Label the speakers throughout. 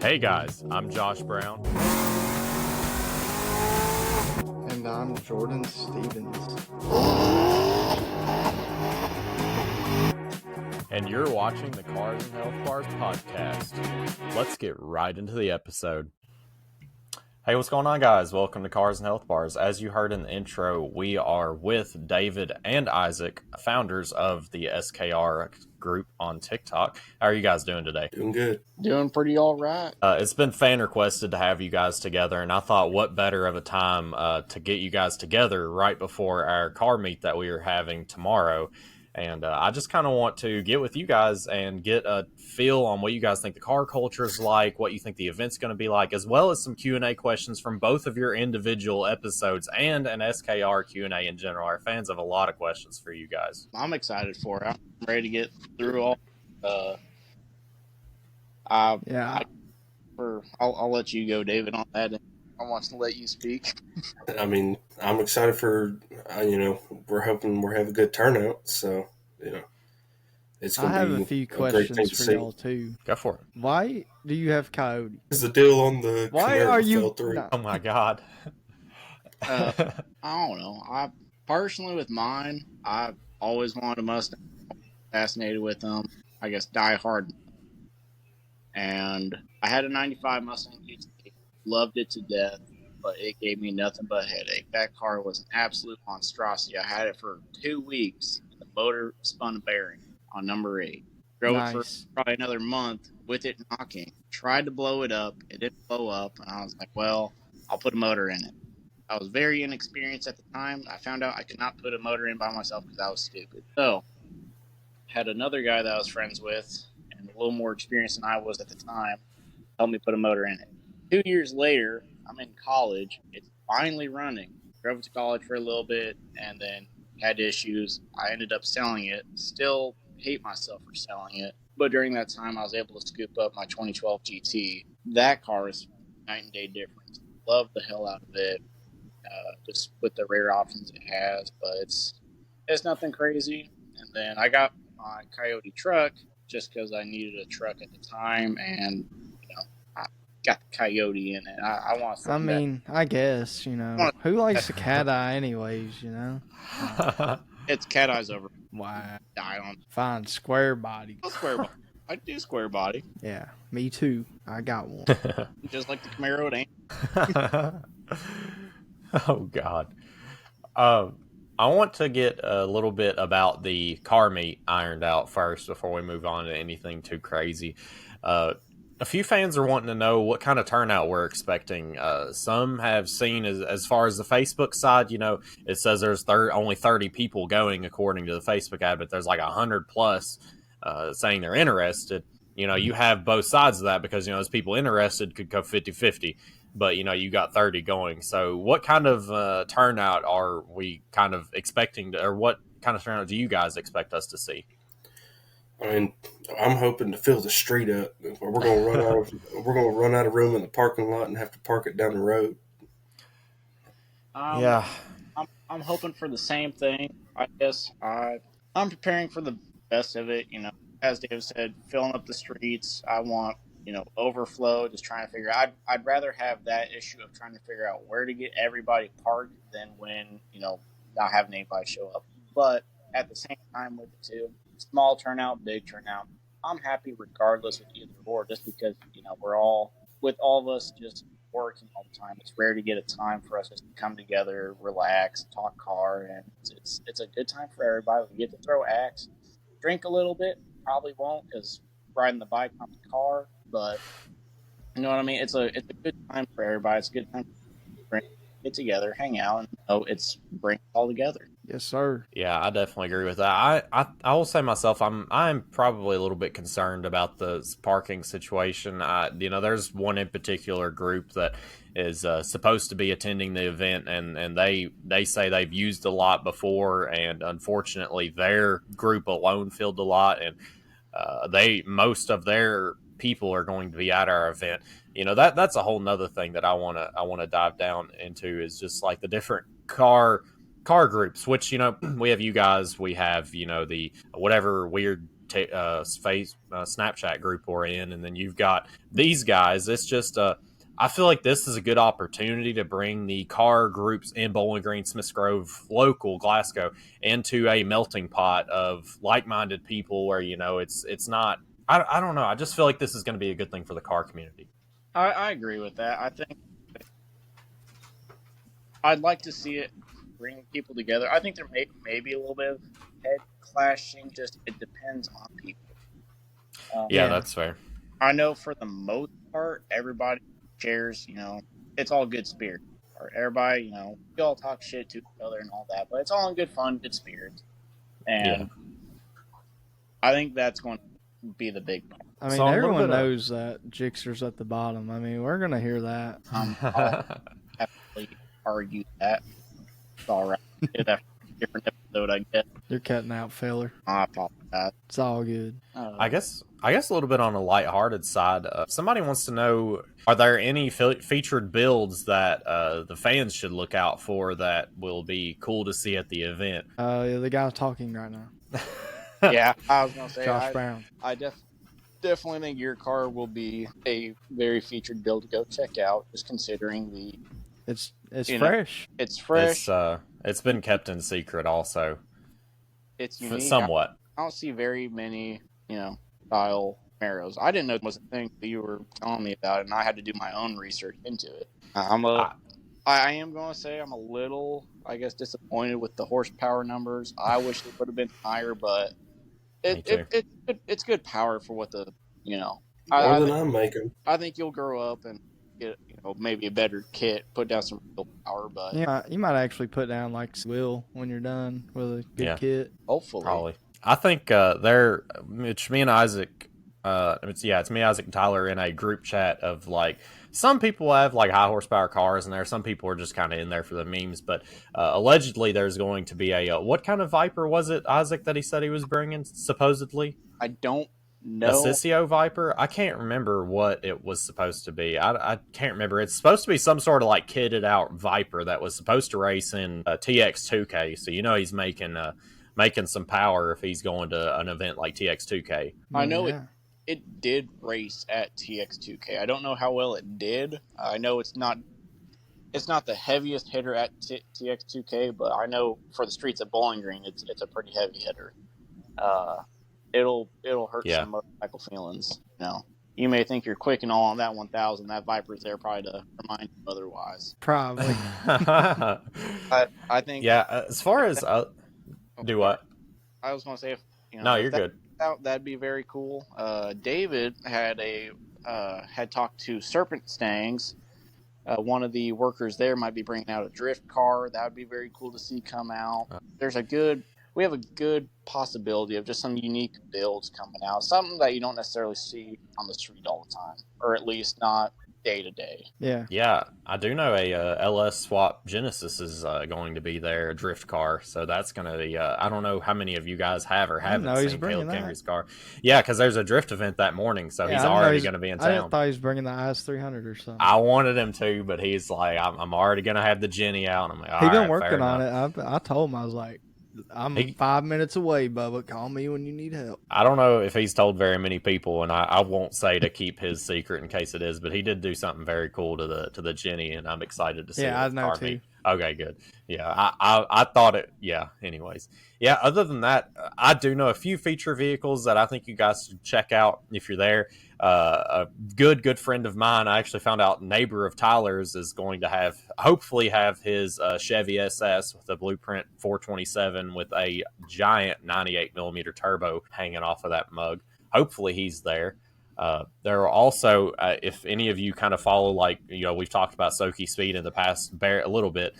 Speaker 1: Hey guys, I'm Josh Brown.
Speaker 2: And I'm Jordan Stevens.
Speaker 1: And you're watching the Cars and Health Bars podcast. Let's get right into the episode. Hey, what's going on, guys? Welcome to Cars and Health Bars. As you heard in the intro, we are with David and Isaac, founders of the SKR group on TikTok. How are you guys doing today?
Speaker 3: Doing good.
Speaker 2: Doing pretty all right.
Speaker 1: It's been fan requested to have you guys together, and I thought what better of a time to get you guys together right before our car meet that we are having tomorrow. And I just kind of want to get with you guys and get a feel on what you guys think the car culture is like, what you think the event's going to be like, as well as some Q&A questions from both of your individual episodes and an SKR Q&A in general. Our fans have a lot of questions for you guys.
Speaker 4: I'm excited for it. I'm ready to get through all. I'll let you go, David, on that. I want to let you speak.
Speaker 3: I mean, I'm excited for, we're hoping we're having a good turnout. So, it's going to be
Speaker 2: I have a few questions for y'all, too.
Speaker 1: Go for it.
Speaker 2: Why do you have Coyote?
Speaker 3: Is the deal on the
Speaker 2: Why
Speaker 3: Camaro
Speaker 2: are you...
Speaker 3: fell through?
Speaker 2: No.
Speaker 1: Oh, my God.
Speaker 4: I don't know. I personally, with mine, I've always wanted a Mustang. Fascinated with them. I guess die hard. And I had a 95 Mustang GT. Loved it to death, but it gave me nothing but a headache. That car was an absolute monstrosity. I had it for 2 weeks, and the motor spun a bearing on number 8. Drove it for probably another month with it knocking. Tried to blow it up. It didn't blow up, and I was like, well, I'll put a motor in it. I was very inexperienced at the time. I found out I could not put a motor in by myself because I was stupid. So, had another guy that I was friends with, and a little more experienced than I was at the time, help me put a motor in it. 2 years later, I'm in college. It's finally running. Drove to college for a little bit and then had issues. I ended up selling it. Still hate myself for selling it. But during that time, I was able to scoop up my 2012 GT. That car is night and day difference. Love the hell out of it. Just with the rare options it has. But it's nothing crazy. And then I got my Coyote truck just because I needed a truck at the time. And, I got the Coyote in it. I want something.
Speaker 2: I mean, I guess, who likes a cat eye anyways,
Speaker 4: It's cat eyes over.
Speaker 2: Wow.
Speaker 4: Die on.
Speaker 2: Fine, square body.
Speaker 4: Square body. I do square body.
Speaker 2: Yeah, me too. I got one.
Speaker 4: Just like the Camaro, it ain't.
Speaker 1: Oh, God. I want to get a little bit about the car meet ironed out first before we move on to anything too crazy. A few fans are wanting to know what kind of turnout we're expecting. Some have seen as far as the Facebook side, it says there's only 30 people going according to the Facebook ad, but there's like 100 plus saying they're interested. You have both sides of that because, those people interested could go 50-50, but, you got 30 going. So what kind of turnout are we kind of expecting or what kind of turnout do you guys expect us to see?
Speaker 3: I mean, I'm hoping to fill the street up. We're going to run out of room in the parking lot and have to park it down the road.
Speaker 1: Yeah,
Speaker 4: I'm hoping for the same thing. I guess I'm preparing for the best of it. As Dave said, filling up the streets. I want overflow. Just trying to figure out. I'd rather have that issue of trying to figure out where to get everybody parked than when not having anybody show up. But at the same time with it too. Small turnout, big turnout. I'm happy regardless with either or, just because we're all with all of us just working all the time. It's rare to get a time for us just to come together, relax, talk car, and it's a good time for everybody. We get to throw acts, drink a little bit. Probably won't because riding the bike on the car, but you know what I mean. It's a good time for everybody. It's a good time to get together, hang out, and it's bring it all together.
Speaker 2: Yes, sir.
Speaker 1: Yeah, I definitely agree with that. I will say myself, I'm probably a little bit concerned about the parking situation. There's one in particular group that is supposed to be attending the event, and they say they've used a lot before, and unfortunately, their group alone filled a lot, and most of their people are going to be at our event. That's a whole nother thing that I want to dive down into is just like the different car groups, which we have you guys, we have the whatever weird Snapchat group we're in, and then you've got these guys. It's just I feel like this is a good opportunity to bring the car groups in Bowling Green, Smiths Grove, local Glasgow, into a melting pot of like-minded people where, it's not, I don't know. I just feel like this is going to be a good thing for the car community.
Speaker 4: I agree with that. I think I'd like to see it bring people together. I think there may be a little bit of head clashing. Just it depends on people.
Speaker 1: Yeah, that's fair.
Speaker 4: I know for the most part, everybody shares. It's all good spirit. Or everybody, we all talk shit to each other and all that, but it's all in good fun, good spirits. And I think that's going to be the big part.
Speaker 2: I mean, everyone knows that Jixer's at the bottom. I mean, we're going to hear that.
Speaker 4: I'll happily argue that. It's all right. That's a different episode, I guess.
Speaker 2: You're cutting out, filler.
Speaker 4: I apologize.
Speaker 2: It's all good.
Speaker 1: I guess a little bit on a lighthearted side. Somebody wants to know: are there any featured builds that the fans should look out for that will be cool to see at the event?
Speaker 2: Yeah, the guy talking right now.
Speaker 4: Yeah, I was gonna say
Speaker 2: Josh Brown.
Speaker 4: I definitely think your car will be a very featured build to go check out. Just considering
Speaker 2: it's fresh.
Speaker 4: It's fresh.
Speaker 1: It's been kept in secret, also.
Speaker 4: It's unique.
Speaker 1: Somewhat.
Speaker 4: I don't see very many, style Camaros. I didn't know it was a thing that you were telling me about, and I had to do my own research into it. I am going to say I'm a little, I guess, disappointed with the horsepower numbers. I wish they would have been higher, but it's good power for what the,
Speaker 3: More than I'm making.
Speaker 4: I think you'll grow up and get, maybe a better kit, put down some real power, but
Speaker 2: yeah, you might actually put down like Will when you're done with a good kit.
Speaker 4: Hopefully,
Speaker 1: probably. I think it's me and Isaac. It's me, Isaac, and Tyler in a group chat of like some people have like high horsepower cars in there. Some people are just kind of in there for the memes. But allegedly, there's going to be a what kind of Viper was it, Isaac, that he said he was bringing? Supposedly,
Speaker 4: I don't know.
Speaker 1: A Sissio Viper. I can't remember what it was supposed to be. I can't remember. It's supposed to be some sort of like kitted out Viper that was supposed to race in TX2K. So he's making some power if he's going to an event like TX2K.
Speaker 4: I know it did race at TX2K. I don't know how well it did. I know it's not the heaviest hitter at TX2K, but I know for the streets at Bowling Green, it's a pretty heavy hitter. It'll hurt some motorcycle feelings. You may think you're quick and all on that 1000. That Viper's there probably to remind you otherwise.
Speaker 2: Probably.
Speaker 4: I think.
Speaker 1: Yeah, as far as do what?
Speaker 4: I was going to say,
Speaker 1: no, you're good.
Speaker 4: That'd be very cool. David had talked to Serpent Stangs. One of the workers there might be bringing out a drift car. That would be very cool to see come out. We have a good possibility of just some unique builds coming out. Something that you don't necessarily see on the street all the time, or at least not day to day.
Speaker 2: Yeah.
Speaker 1: Yeah, I do know a LS Swap Genesis is going to be there, a drift car. So that's going to be. I don't know how many of you guys have or haven't seen Caleb Henry's car. Yeah, because there's a drift event that morning, so he's already going to be in town.
Speaker 2: I thought he was bringing the IS300 or something.
Speaker 1: I wanted him to, but he's like, I'm already going to have the Jenny out. And I'm like,
Speaker 2: he's been working on it. I told him, I was like, I'm 5 minutes away, Bubba. Call me when you need help.
Speaker 1: I don't know if he's told very many people, and I won't say to keep his secret in case it is, but he did do something very cool to the Jenny, and I'm excited to see it.
Speaker 2: Yeah, I know too.
Speaker 1: Okay, good. Yeah, I thought it. Yeah. Anyways, yeah. Other than that, I do know a few feature vehicles that I think you guys should check out if you're there. A good friend of mine, I actually found out, neighbor of Tyler's, is going to hopefully have his Chevy SS with a Blueprint 427 with a giant 98 millimeter turbo hanging off of that mug. Hopefully he's there. There are also, if any of you kind of follow, we've talked about Soki Speed in the past a little bit.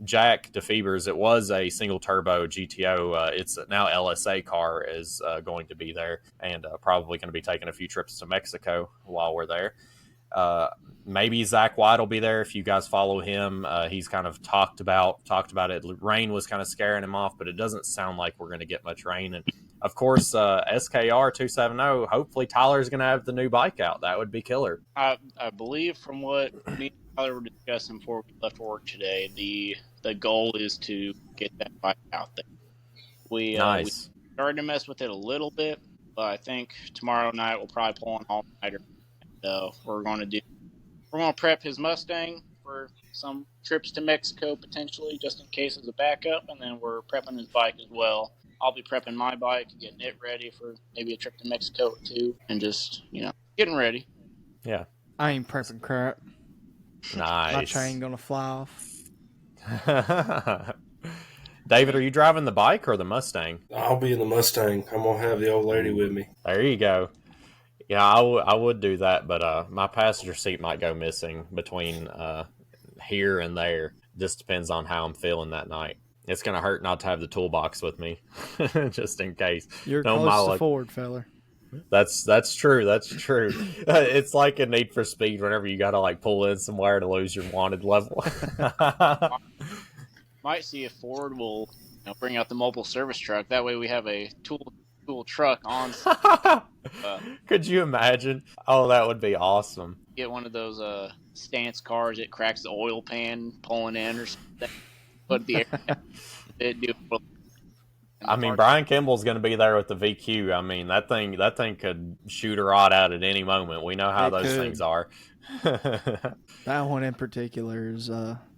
Speaker 1: Jack DeFeebers, it was a single turbo GTO. It's now LSA car is going to be there, and probably going to be taking a few trips to Mexico while we're there. Maybe Zach White will be there if you guys follow him. He's kind of talked about it. Rain was kind of scaring him off, but it doesn't sound like we're going to get much rain. And of course, SKR270. Hopefully, Tyler's going to have the new bike out. That would be killer.
Speaker 4: I believe from what me and Tyler were discussing before we left work today, the goal is to get that bike out there. We started to mess with it a little bit, but I think tomorrow night we'll probably pull an all-nighter. We're going to prep his Mustang for some trips to Mexico potentially, just in case as a backup, and then we're prepping his bike as well. I'll be prepping my bike, getting it ready for maybe a trip to Mexico too, and just getting ready.
Speaker 1: Yeah,
Speaker 2: I ain't prepping crap.
Speaker 1: nice.
Speaker 2: My chain gonna fly off.
Speaker 1: David, are you driving the bike or the Mustang?
Speaker 3: I'll be in the Mustang. I'm gonna have the old lady with me.
Speaker 1: There you go. Yeah, I would do that, but my passenger seat might go missing between here and there. Just depends on how I'm feeling that night. It's gonna hurt not to have the toolbox with me, just in case.
Speaker 2: You're
Speaker 1: No,
Speaker 2: close to Ford, fella.
Speaker 1: That's true. That's true. It's like a Need for Speed. Whenever you gotta like pull in somewhere to lose your wanted level.
Speaker 4: Might see if Ford will bring out the mobile service truck. That way we have a tool truck on.
Speaker 1: Could you imagine? Oh, that would be awesome.
Speaker 4: Get one of those stance cars. It cracks the oil pan pulling in or something. Put the air.
Speaker 1: I mean, Brian Kimball's going to be there with the VQ. I mean, that thing could shoot a rod out at any moment. We know how those things are.
Speaker 2: That one in particular is.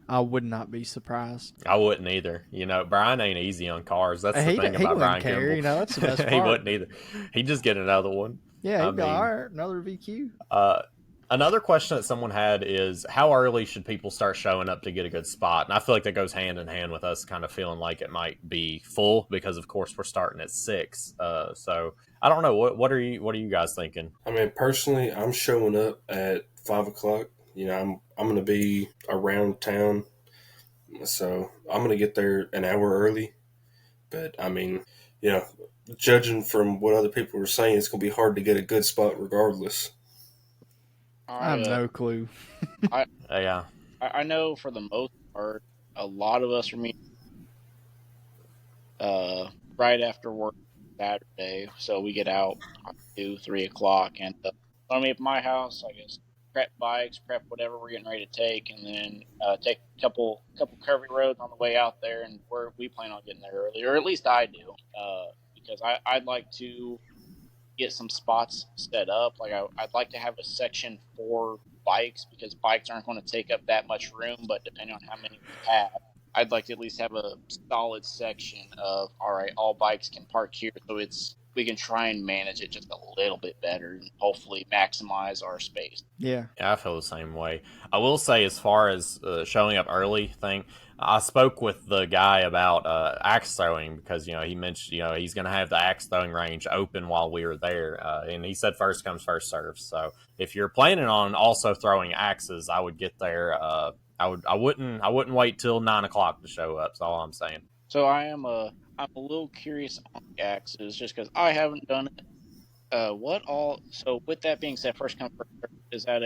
Speaker 2: I would not be surprised.
Speaker 1: I wouldn't either. Brian ain't easy on cars. That's the thing about Brian Kimball.
Speaker 2: That's the best part.
Speaker 1: He wouldn't either. He'd just get another one.
Speaker 2: Yeah, he'd be all right. Another VQ.
Speaker 1: Another question that someone had is, how early should people start showing up to get a good spot? And I feel like that goes hand in hand with us kind of feeling like it might be full because, of course, we're starting at 6. So I don't know. What are you guys thinking?
Speaker 3: I mean, personally, I'm showing up at 5 o'clock. I'm going to be around town, so I'm going to get there an hour early. But I mean, judging from what other people were saying, it's going to be hard to get a good spot regardless.
Speaker 2: I have no clue.
Speaker 1: Yeah.
Speaker 4: I know for the most part, a lot of us are meeting right after work Saturday, so we get out 2, 3 o'clock, and I'll meet at my house. I guess prep bikes, prep whatever we're getting ready to take, and then take a couple curvy roads on the way out there, and we plan on getting there early, or at least I do, because I'd like to get some spots set up. Like I'd like to have a section for bikes, because bikes aren't going to take up that much room, but depending on how many we have, I'd like to at least have a solid section of, all right, all bikes can park here, so we can try and manage it just a little bit better and hopefully maximize our space.
Speaker 2: Yeah,
Speaker 1: I feel the same way. I will say, as far as showing up early thing, I spoke with the guy about axe throwing, because he mentioned he's going to have the axe throwing range open while we were there, and he said first comes first serves. So if you're planning on also throwing axes, I would get there. I wouldn't wait till 9 o'clock to show up. That's all I'm saying.
Speaker 4: So I'm a little curious on the axes, just because I haven't done it. So with that being said, first come first serve, is that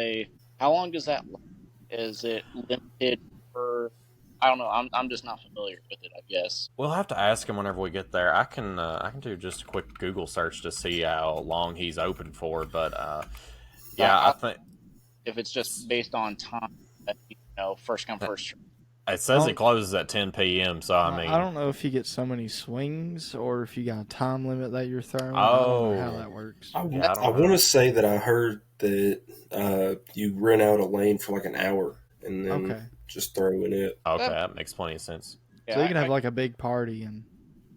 Speaker 4: how long does that last? Is it limited for? I don't know. I'm just not familiar with it, I guess.
Speaker 1: We'll have to ask him whenever we get there. I can do just a quick Google search to see how long he's open for. But I think
Speaker 4: if it's just based on time, first come first serve.
Speaker 1: It says it closes at 10 p.m. So I mean,
Speaker 2: I don't know if you get so many swings or if you got a time limit that you're throwing. I don't know how that works.
Speaker 3: I want to say that I heard that you rent out a lane for like an hour and then just throw in it.
Speaker 1: Okay, that makes plenty of sense.
Speaker 2: Yeah, so you can have like a big party and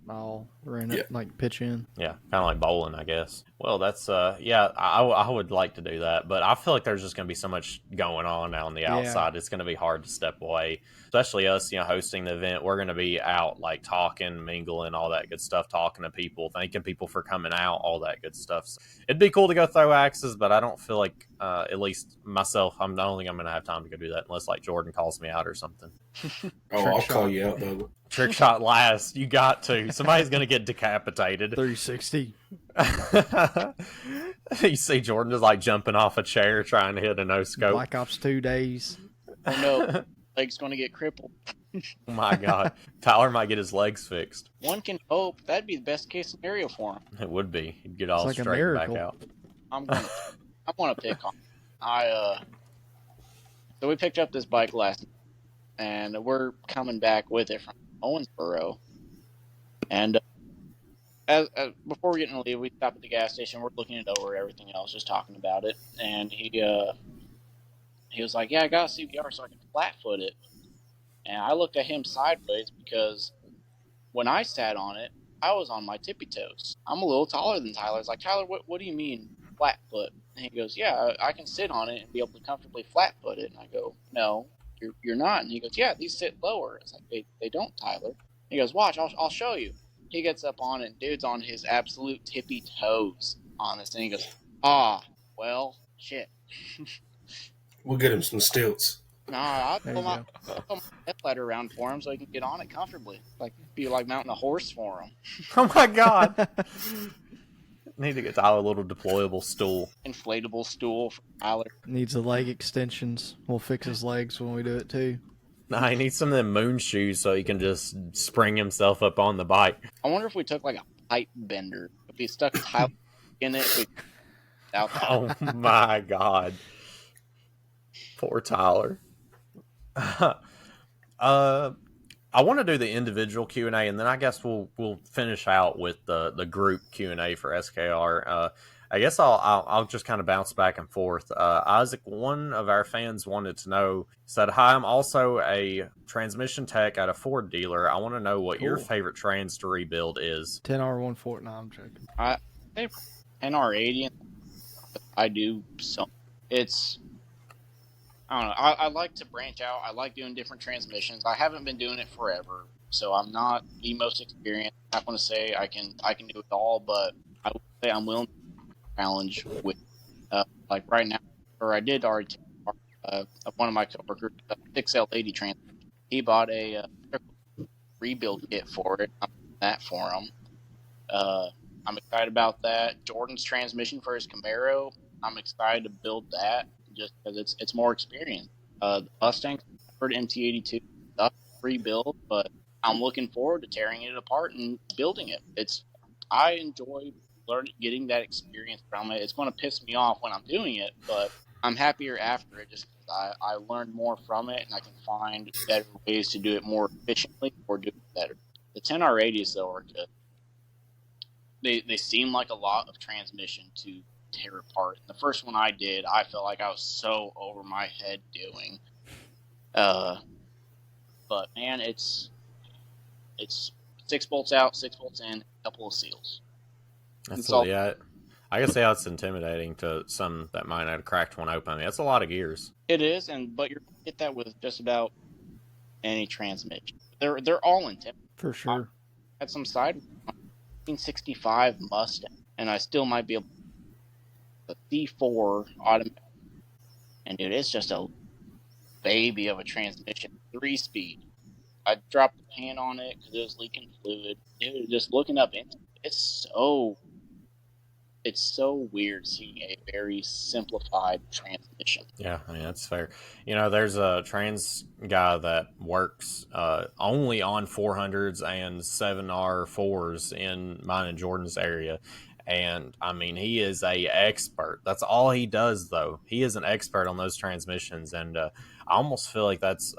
Speaker 2: all rent it, like pitch in.
Speaker 1: Yeah, kind of like bowling, I guess. Well, that's I would like to do that, but I feel like there's just going to be so much going on out on the outside. It's going to be hard to step away, especially us, hosting the event. We're going to be out like talking, mingling, all that good stuff, talking to people, thanking people for coming out, all that good stuff. So it'd be cool to go throw axes, but I don't feel like, at least myself, I don't think I'm going to have time to go do that unless like Jordan calls me out or something.
Speaker 3: I'll call you out, Bubba.
Speaker 1: Trick shot last. You got to. Somebody's going to get decapitated.
Speaker 2: 360.
Speaker 1: You see Jordan just like jumping off a chair trying to hit a no scope.
Speaker 2: Black Ops 2 days.
Speaker 4: Oh no, leg's going to get crippled.
Speaker 1: Oh my God. Tyler might get his legs fixed.
Speaker 4: One can hope. That'd be the best case scenario for him.
Speaker 1: It would be. He'd get all straight back out.
Speaker 4: I'm going to pick on. So we picked up this bike last night, and we're coming back with it from Owensboro. And before we get to leave, we stop at the gas station. We're looking it over, everything else, just talking about it. And he was like, "Yeah, I got a CBR so I can flat foot it." And I looked at him sideways because when I sat on it, I was on my tippy toes. I'm a little taller than Tyler. It's like, Tyler, what do you mean flat foot? And he goes, yeah, I can sit on it and be able to comfortably flat foot it. And I go, no, you're not. And he goes, yeah, these sit lower. It's like, they don't, Tyler. He goes, watch, I'll show you. He gets up on it, and dude's on his absolute tippy toes on this. And he goes, well, shit.
Speaker 3: We'll get him some stilts.
Speaker 4: No, I'll pull my head ladder around for him so he can get on it comfortably. Like, be like mounting a horse for him.
Speaker 1: Oh my god. Need to get Tyler a little deployable stool.
Speaker 4: Inflatable stool for Tyler.
Speaker 2: Needs the leg extensions. We'll fix his legs when we do it too.
Speaker 1: Nah, he needs some of them moon shoes so he can just spring himself up on the bike.
Speaker 4: I wonder if we took like a pipe bender. If we stuck Tyler in it,
Speaker 1: oh my god. Poor Tyler. I want to do the individual Q&A, and then I guess we'll finish out with the group Q&A for SKR. I guess I'll just kind of bounce back and forth. Isaac, one of our fans wanted to know, said, "Hi, I'm also a transmission tech at a Ford dealer. I want to know what your favorite trans to rebuild is."
Speaker 2: 10R140. No, I'm joking.
Speaker 4: I say 10R80. I do so. I don't know. I like to branch out. I like doing different transmissions. I haven't been doing it forever, so I'm not the most experienced. I'm not going to say I can do it all, but I would say I'm willing to challenge with like right now, or I did already. One of my coworkers, 6L80 transmission. He bought a rebuild kit for it. I'm doing that for him. I'm excited about that. Jordan's transmission for his Camaro. I'm excited to build that. Just because it's more experience. The Mustang for MT82 stuff rebuild, but I'm looking forward to tearing it apart and building it. I enjoy getting that experience from it. It's going to piss me off when I'm doing it, but I'm happier after it just because I learned more from it and I can find better ways to do it more efficiently or do it better. The 10R80s though are good. They seem like a lot of transmission to tear apart. The first one I did, I felt like I was so over my head doing. But man, it's 6 bolts out, 6 bolts in, a couple of seals.
Speaker 1: Yeah. I can see how it's intimidating to some that might not have cracked one open. I mean, that's a lot of gears.
Speaker 4: It is, but you're gonna get that with just about any transmission. They're all intimidating.
Speaker 2: For sure.
Speaker 4: I had some side 1965 Mustang, and I still might be able to C4 automatic. And dude, it's just a baby of a transmission, 3-speed. I dropped the pan on it because it was leaking fluid. Dude, just looking up into it, it's so weird seeing a very simplified transmission.
Speaker 1: Yeah, I mean, that's fair. You know, there's a trans guy that works only on 400s and 7R4s in mine and Jordan's area. And, I mean, he is a expert. That's all he does, though. He is an expert on those transmissions. And I almost feel like that's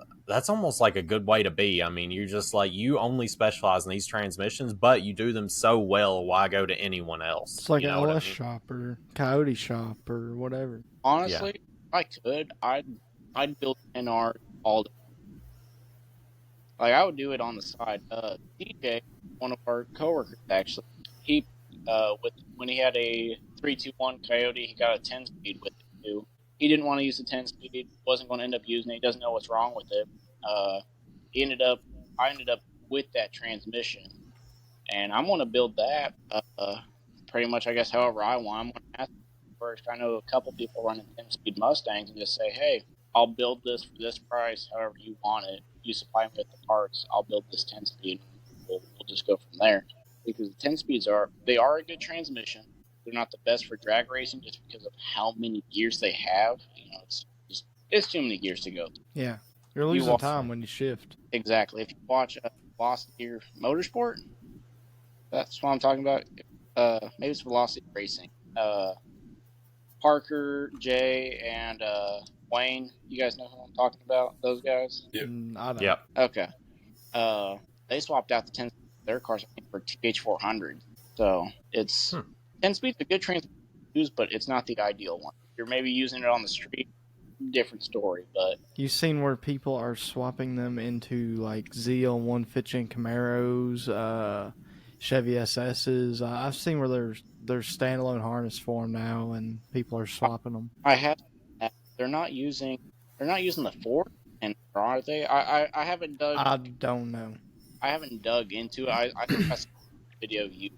Speaker 1: almost like a good way to be. I mean, you're just like, you only specialize in these transmissions, but you do them so well, why go to anyone else?
Speaker 2: It's like an LS shop or Coyote shop or whatever.
Speaker 4: Honestly, if I could, I'd build an NR all day. Like, I would do it on the side. DJ, one of our coworkers, actually, he when he had a 321 Coyote, he got a 10-speed with it too. He didn't want to use the 10-speed, wasn't going to end up using it. He doesn't know what's wrong with it. I ended up with that transmission, and I'm going to build that pretty much, I guess, however I want. I'm going to ask first. I know a couple people running 10-speed Mustangs and just say, hey, I'll build this for this price, however you want it. You supply me with the parts, I'll build this 10-speed. We'll just go from there. Because the 10-speeds are a good transmission. They're not the best for drag racing just because of how many gears they have. You know, it's too many gears to go through.
Speaker 2: Yeah, you're losing time when you shift.
Speaker 4: Exactly. If you watch Velocity or Motorsport, that's what I'm talking about. Maybe it's Velocity Racing. Parker, Jay, and Wayne. You guys know who I'm talking about? Those guys?
Speaker 3: Yep.
Speaker 2: I don't.
Speaker 1: Yep.
Speaker 4: Okay. They swapped out the 10 their cars for TH400. So it's 10 speed's a good transmission to use, but it's not the ideal one. If you're maybe using it on the street, different story. But
Speaker 2: you've seen where people are swapping them into like ZL150 Camaros, Chevy SSs. I've seen where there's standalone harness for them now, and people are swapping them.
Speaker 4: I have. They're not using the Ford, and are they? I haven't dug.
Speaker 2: I don't know.
Speaker 4: I haven't dug into it. I think I saw a video of you.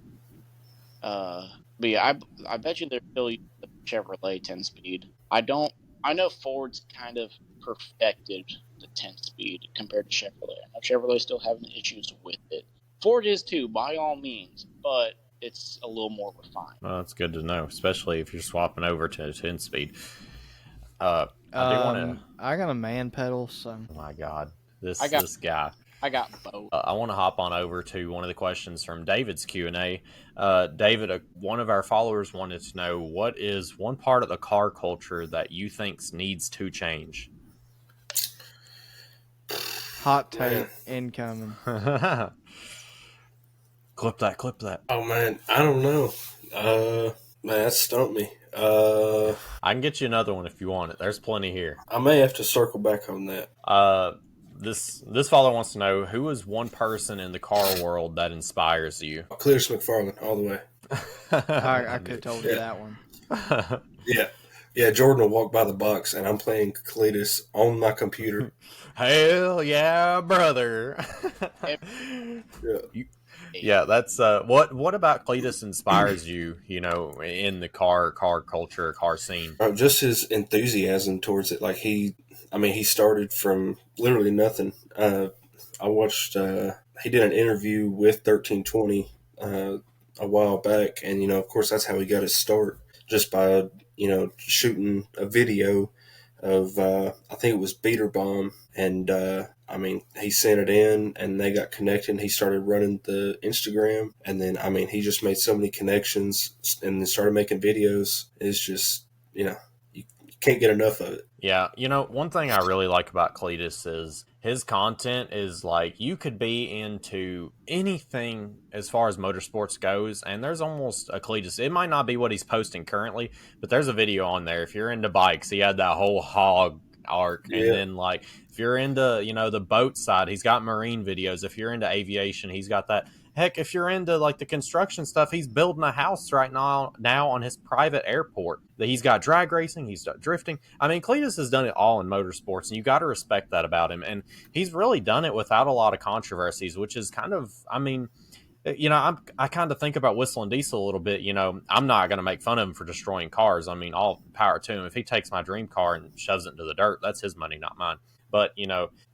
Speaker 4: But yeah, I bet you they're still using the Chevrolet 10 speed. I know Ford's kind of perfected the 10 speed compared to Chevrolet. I know Chevrolet's still having issues with it. Ford is too, by all means, but it's a little more refined.
Speaker 1: Well, that's good to know, especially if you're swapping over to a 10 speed. I do want to.
Speaker 2: I got a man pedal, so.
Speaker 1: Oh my God, this guy.
Speaker 4: I got both.
Speaker 1: I want to hop on over to one of the questions from David's Q&A. David, one of our followers wanted to know, what is one part of the car culture that you think needs to change?
Speaker 2: Hot take incoming.
Speaker 1: Clip that.
Speaker 3: Oh, man, I don't know. Man, that stumped me.
Speaker 1: I can get you another one if you want it. There's plenty here.
Speaker 3: I may have to circle back on that.
Speaker 1: This follower wants to know, who is one person in the car world that inspires you?
Speaker 3: Cletus McFarland, all the way.
Speaker 2: I could have told you that one.
Speaker 3: Yeah, Jordan will walk by the box, and I'm playing Cletus on my computer.
Speaker 1: Hell yeah, brother.
Speaker 3: Yeah.
Speaker 1: Yeah, that's what about Cletus inspires you, in the car culture, car scene?
Speaker 3: Just his enthusiasm towards it. Like he started from literally nothing. I watched he did an interview with 1320 a while back, and of course that's how he got his start, just by shooting a video of I think it was Beater Bomb, and he sent it in, and they got connected, and he started running the Instagram, and then he just made so many connections, and then started making videos. It's just you can't get enough of it.
Speaker 1: Yeah, one thing I really like about Cletus is his content is like, you could be into anything as far as motorsports goes, and there's almost a Cletus. It might not be what he's posting currently, but there's a video on there. If you're into bikes, he had that whole hog arc. Yeah. And then like, if you're into, the boat side, he's got marine videos. If you're into aviation, he's got that. Heck, if you're into like the construction stuff, he's building a house right now on his private airport. That he's got drag racing, he's got drifting. Cletus has done it all in motorsports, and you got to respect that about him. And he's really done it without a lot of controversies, which is kind of, I kind of think about Whistle and Diesel a little bit. I'm not going to make fun of him for destroying cars. All power to him. If he takes my dream car and shoves it into the dirt, that's his money, not mine. But,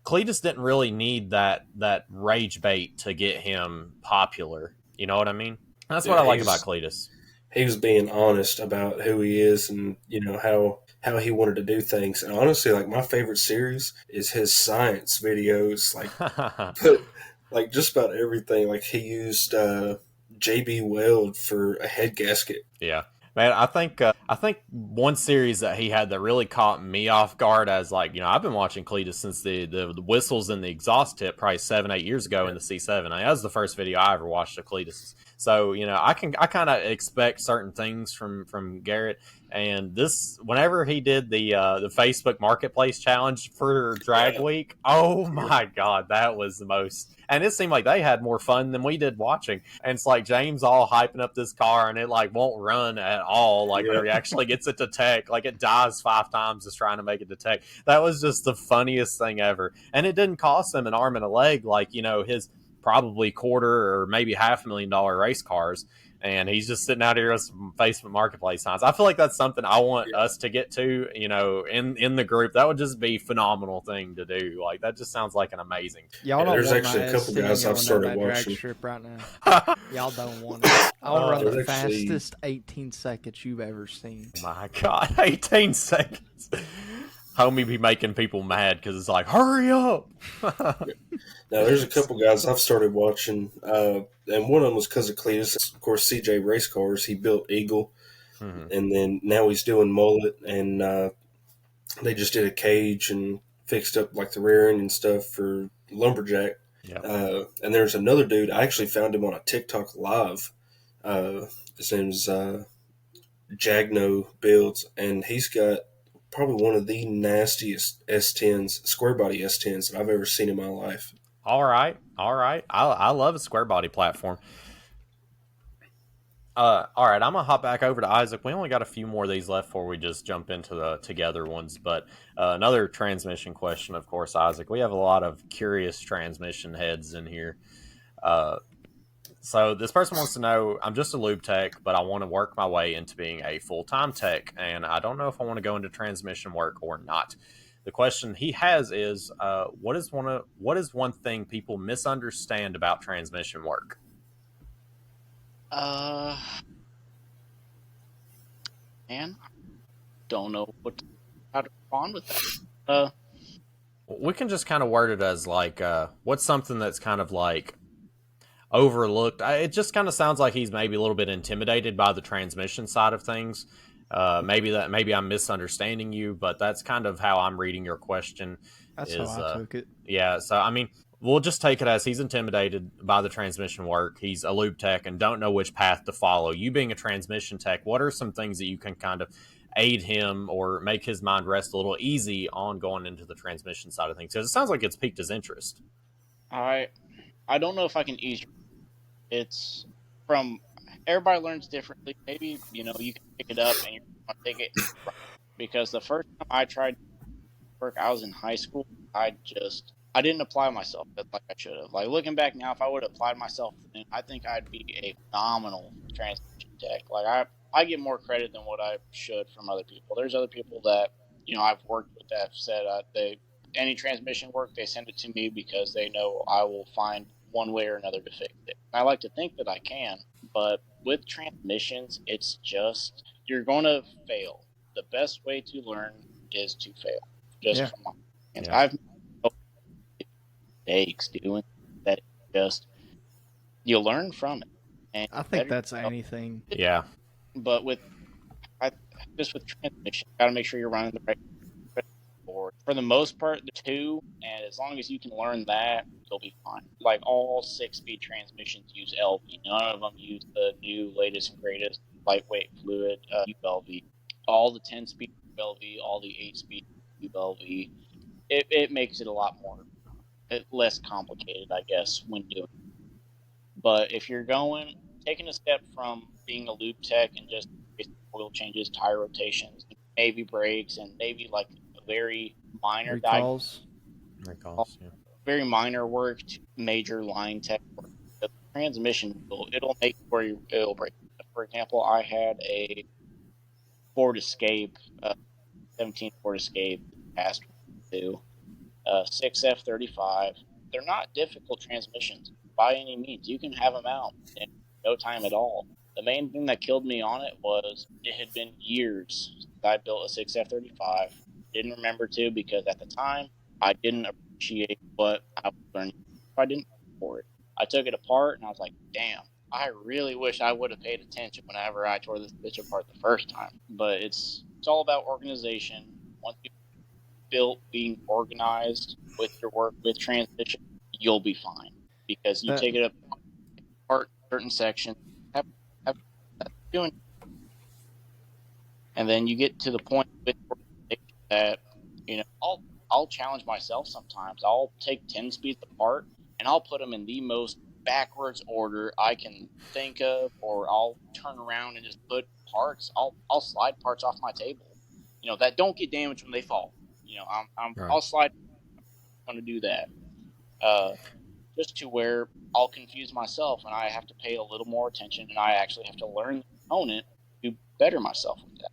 Speaker 1: Cletus didn't really need that rage bait to get him popular. You know what I mean? That's what I like about Cletus.
Speaker 3: He was being honest about who he is, and, how he wanted to do things. And honestly, like, my favorite series is his science videos. Like, just about everything. Like, he used JB Weld for a head gasket.
Speaker 1: Yeah. Man, I think one series that he had that really caught me off guard, as like, I've been watching Cletus since the whistles and the exhaust tip probably 7-8 years ago in the C7. That was the first video I ever watched of Cletus. So, I kind of expect certain things from Garrett. And whenever he did the Facebook Marketplace challenge for Drag Week, oh my God, that was the most. And it seemed like they had more fun than we did watching. And it's like James all hyping up this car, and it like won't run at all. Like when he actually gets it to tech, like it dies 5 times just trying to make it to tech. That was just the funniest thing ever. And it didn't cost him an arm and a leg like, his probably $250,000 or maybe $500,000 race cars. And he's just sitting out here with some Facebook Marketplace signs. I feel like that's something I want us to get to, in the group. That would just be a phenomenal thing to do. Like, that just sounds like an amazing.
Speaker 2: Y'all don't
Speaker 3: there's
Speaker 2: want
Speaker 3: actually a couple guys I've started watching.
Speaker 2: Strip right now. Y'all don't want it. I want to run the fastest 18 seconds you've ever seen.
Speaker 1: My God, 18 seconds. Homie be making people mad because it's like, hurry up.
Speaker 3: Now, there's a couple guys I've started watching, and one of them was because of Cletus. Of course, CJ Race Cars, he built Eagle, and then now he's doing Mullet, and they just did a cage and fixed up like the rear end and stuff for Lumberjack.
Speaker 1: Yep.
Speaker 3: And there's another dude, I actually found him on a TikTok live, Uh, his name's Jagno builds, and he's got probably one of the nastiest S10s, square body S10s that I've ever seen in my life.
Speaker 1: All right, all right. I love a square body platform. All right, I'm gonna hop back over to Isaac. We only got a few more of these left before we just jump into the together ones. But another transmission question, of course, Isaac. We have a lot of curious transmission heads in here. Uh, so this person wants to know: I'm just a lube tech, but I want to work my way into being a full time tech, and I don't know if I want to go into transmission work or not. The question he has is, what is one thing people misunderstand about transmission work?
Speaker 4: Uh, man, I don't know how to respond with that.
Speaker 1: We can just kind of word it as like, what's something that's kind of like overlooked. It just kind of sounds like he's maybe a little bit intimidated by the transmission side of things. Maybe I'm misunderstanding you, but that's kind of how I'm reading your question.
Speaker 2: That's
Speaker 1: Is
Speaker 2: how I took it.
Speaker 1: Yeah. So I mean, we'll just take it as he's intimidated by the transmission work. He's a lube tech and don't know which path to follow. You being a transmission tech, what are some things that you can kind of aid him or make his mind rest a little easy on going into the transmission side of things? Because it sounds like it's piqued his interest.
Speaker 4: I don't know if I can ease. It's from everybody learns differently. Maybe you can pick it up and you're going to take it because the first time I tried work, I was in high school. I didn't apply myself like I should have. Like looking back now, if I would have applied myself, then I think I'd be a phenomenal transmission tech. Like I get more credit than what I should from other people. There's other people that I've worked with that have said any transmission work they send it to me because they know I will find one way or another to fix it. I like to think that I can, but with transmissions, it's just you're going to fail. The best way to learn is to fail. Just from my experience.
Speaker 1: Yeah.
Speaker 4: I've made mistakes doing that. Just you learn from it. And
Speaker 2: I think that's anything.
Speaker 1: Yeah.
Speaker 4: But with transmission, got to make sure you're running the right board. For the most part, the two, and as long as you can learn that, you'll be fine. Like all 6-speed transmissions use LV. None of them use the new, latest, and greatest lightweight fluid LV. All the 10-speed LV, all the 8-speed LV. It makes it a lot more less complicated, I guess, when doing it. But if you're taking a step from being a lube tech and just oil changes, tire rotations, maybe brakes, and maybe like a very minor
Speaker 2: recalls,
Speaker 1: yeah.
Speaker 4: Very minor work to major line tech work. The transmission it'll make where it'll break. For example, I had a Ford Escape, 17 Ford Escape, past 2, 6F35. They're not difficult transmissions by any means. You can have them out in no time at all. The main thing that killed me on it was it had been years since I built a 6F35. Didn't remember to because at the time I didn't appreciate what I was learning. I didn't for it. I took it apart and I was like, damn, I really wish I would have paid attention whenever I tore this bitch apart the first time. But it's all about organization. Once you built being organized with your work with transmission, you'll be fine because you take it apart certain sections, have doing, and then you get to the point with that I'll challenge myself sometimes. I'll take 10 speeds apart and I'll put them in the most backwards order I can think of, or I'll turn around and just put parts. I'll slide parts off my table, that don't get damaged when they fall. I'll slide. I'm going to do that, just to where I'll confuse myself and I have to pay a little more attention and I actually have to learn the component to better myself with that.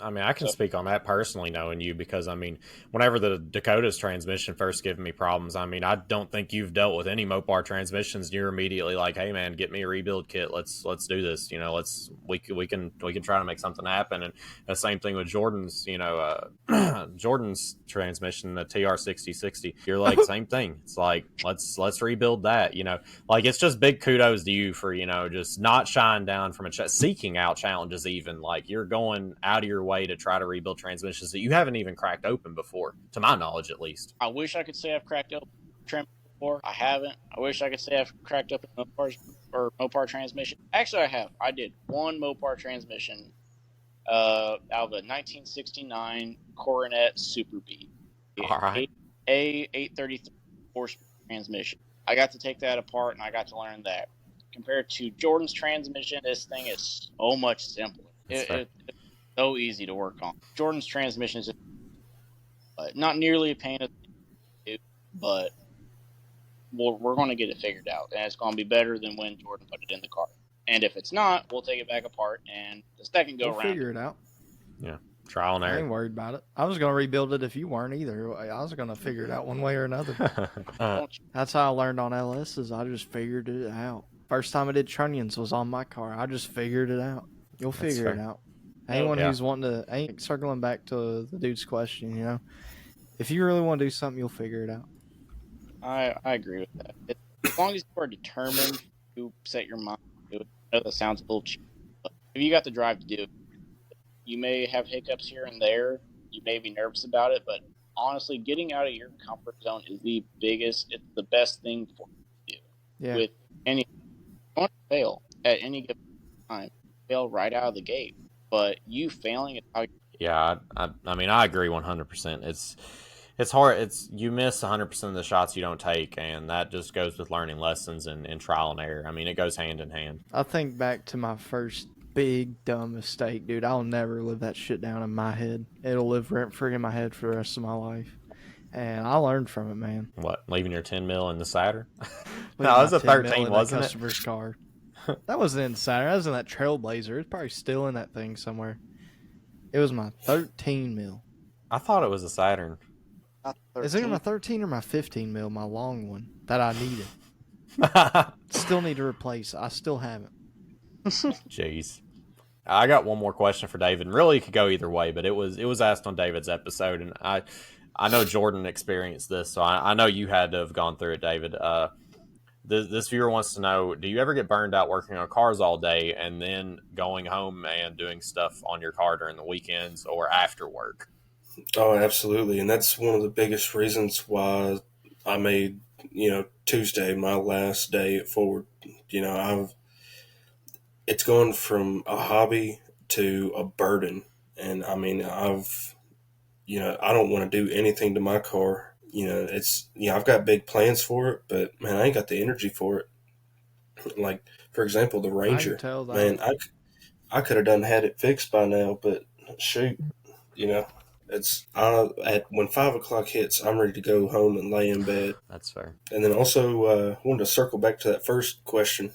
Speaker 1: I mean, I can speak on that personally, knowing you, because I mean, whenever the Dakota's transmission first giving me problems, I mean, I don't think you've dealt with any Mopar transmissions. You're immediately like, "Hey, man, get me a rebuild kit. Let's do this. We can try to make something happen." And the same thing with Jordan's, Jordan's transmission, the TR6060. You're like, same thing. It's like let's rebuild that. Like it's just big kudos to you for just not shying down from seeking out challenges. Even like you're going out of your way to try to rebuild transmissions that you haven't even cracked open before, to my knowledge at least.
Speaker 4: I wish I could say I've cracked open transmissions before. I haven't. I wish I could say I've cracked open Mopars or Mopar transmission. Actually, I have. I did one Mopar transmission out of a 1969 Coronet Super Beat.
Speaker 1: All right.
Speaker 4: A 833 4-speed transmission. I got to take that apart and I got to learn that. Compared to Jordan's transmission, this thing is so much simpler. It's so easy to work on. Jordan's transmission is not nearly a pain in the but we're going to get it figured out, and it's going to be better than when Jordan put it in the car. And if it's not, we'll take it back apart, and the second go
Speaker 2: We'll
Speaker 4: around.
Speaker 2: figure it out.
Speaker 1: Yeah, trial and
Speaker 2: I
Speaker 1: error.
Speaker 2: ain't worried about it. I was gonna rebuild it if you weren't either. I was gonna figure it out one way or another. That's how I learned on LSs. I just figured it out. First time I did trunnions was on my car. I just figured it out. You'll figure it out. Anyone who's wanting to, ain't circling back to the dude's question, you know, if you really want to do something, you'll figure it out.
Speaker 4: I agree with that. As long as you are determined to set your mind to it. I know that sounds a little cheap, but if you got the drive to do it, you may have hiccups here and there. You may be nervous about it, but honestly, getting out of your comfort zone is it's the best thing for you to do.
Speaker 2: Yeah.
Speaker 4: With any, you don't want to fail at any given time. Fail right out of the gate, but you failing is how.
Speaker 1: Yeah, I mean, I agree 100%. It's hard. You miss 100% of the shots you don't take, and that just goes with learning lessons and trial and error. I mean, it goes hand in hand.
Speaker 2: I think back to my first big dumb mistake, dude. I'll never live that shit down in my head. It'll live rent free in my head for the rest of my life. And I learned from it, man.
Speaker 1: What, leaving your 10 mil in the Saturn?
Speaker 2: No,
Speaker 1: it was a 13, wasn't it?
Speaker 2: Customer's car. That wasn't in the Saturn. That was in that Trailblazer. It's probably still in that thing somewhere. It was my 13 mil.
Speaker 1: I thought it was a Saturn.
Speaker 2: Is it my 13 or my 15 mil, my long one, that I needed? Still need to replace. I still haven't.
Speaker 1: Jeez. I got one more question for David. And really, it could go either way, but it was asked on David's episode, and I know Jordan experienced this, so I know you had to have gone through it, David. This viewer wants to know, do you ever get burned out working on cars all day and then going home and doing stuff on your car during the weekends or after work?
Speaker 3: Oh, absolutely. And that's one of the biggest reasons why I made, Tuesday my last day at Ford. It's gone from a hobby to a burden. And I mean, I don't want to do anything to my car. I've got big plans for it, but man, I ain't got the energy for it. Like, for example, the Ranger.
Speaker 2: I can tell that.
Speaker 3: Man, I could have had it fixed by now, but shoot, when 5 o'clock hits, I'm ready to go home and lay in bed.
Speaker 1: That's fair.
Speaker 3: And then also wanted to circle back to that first question.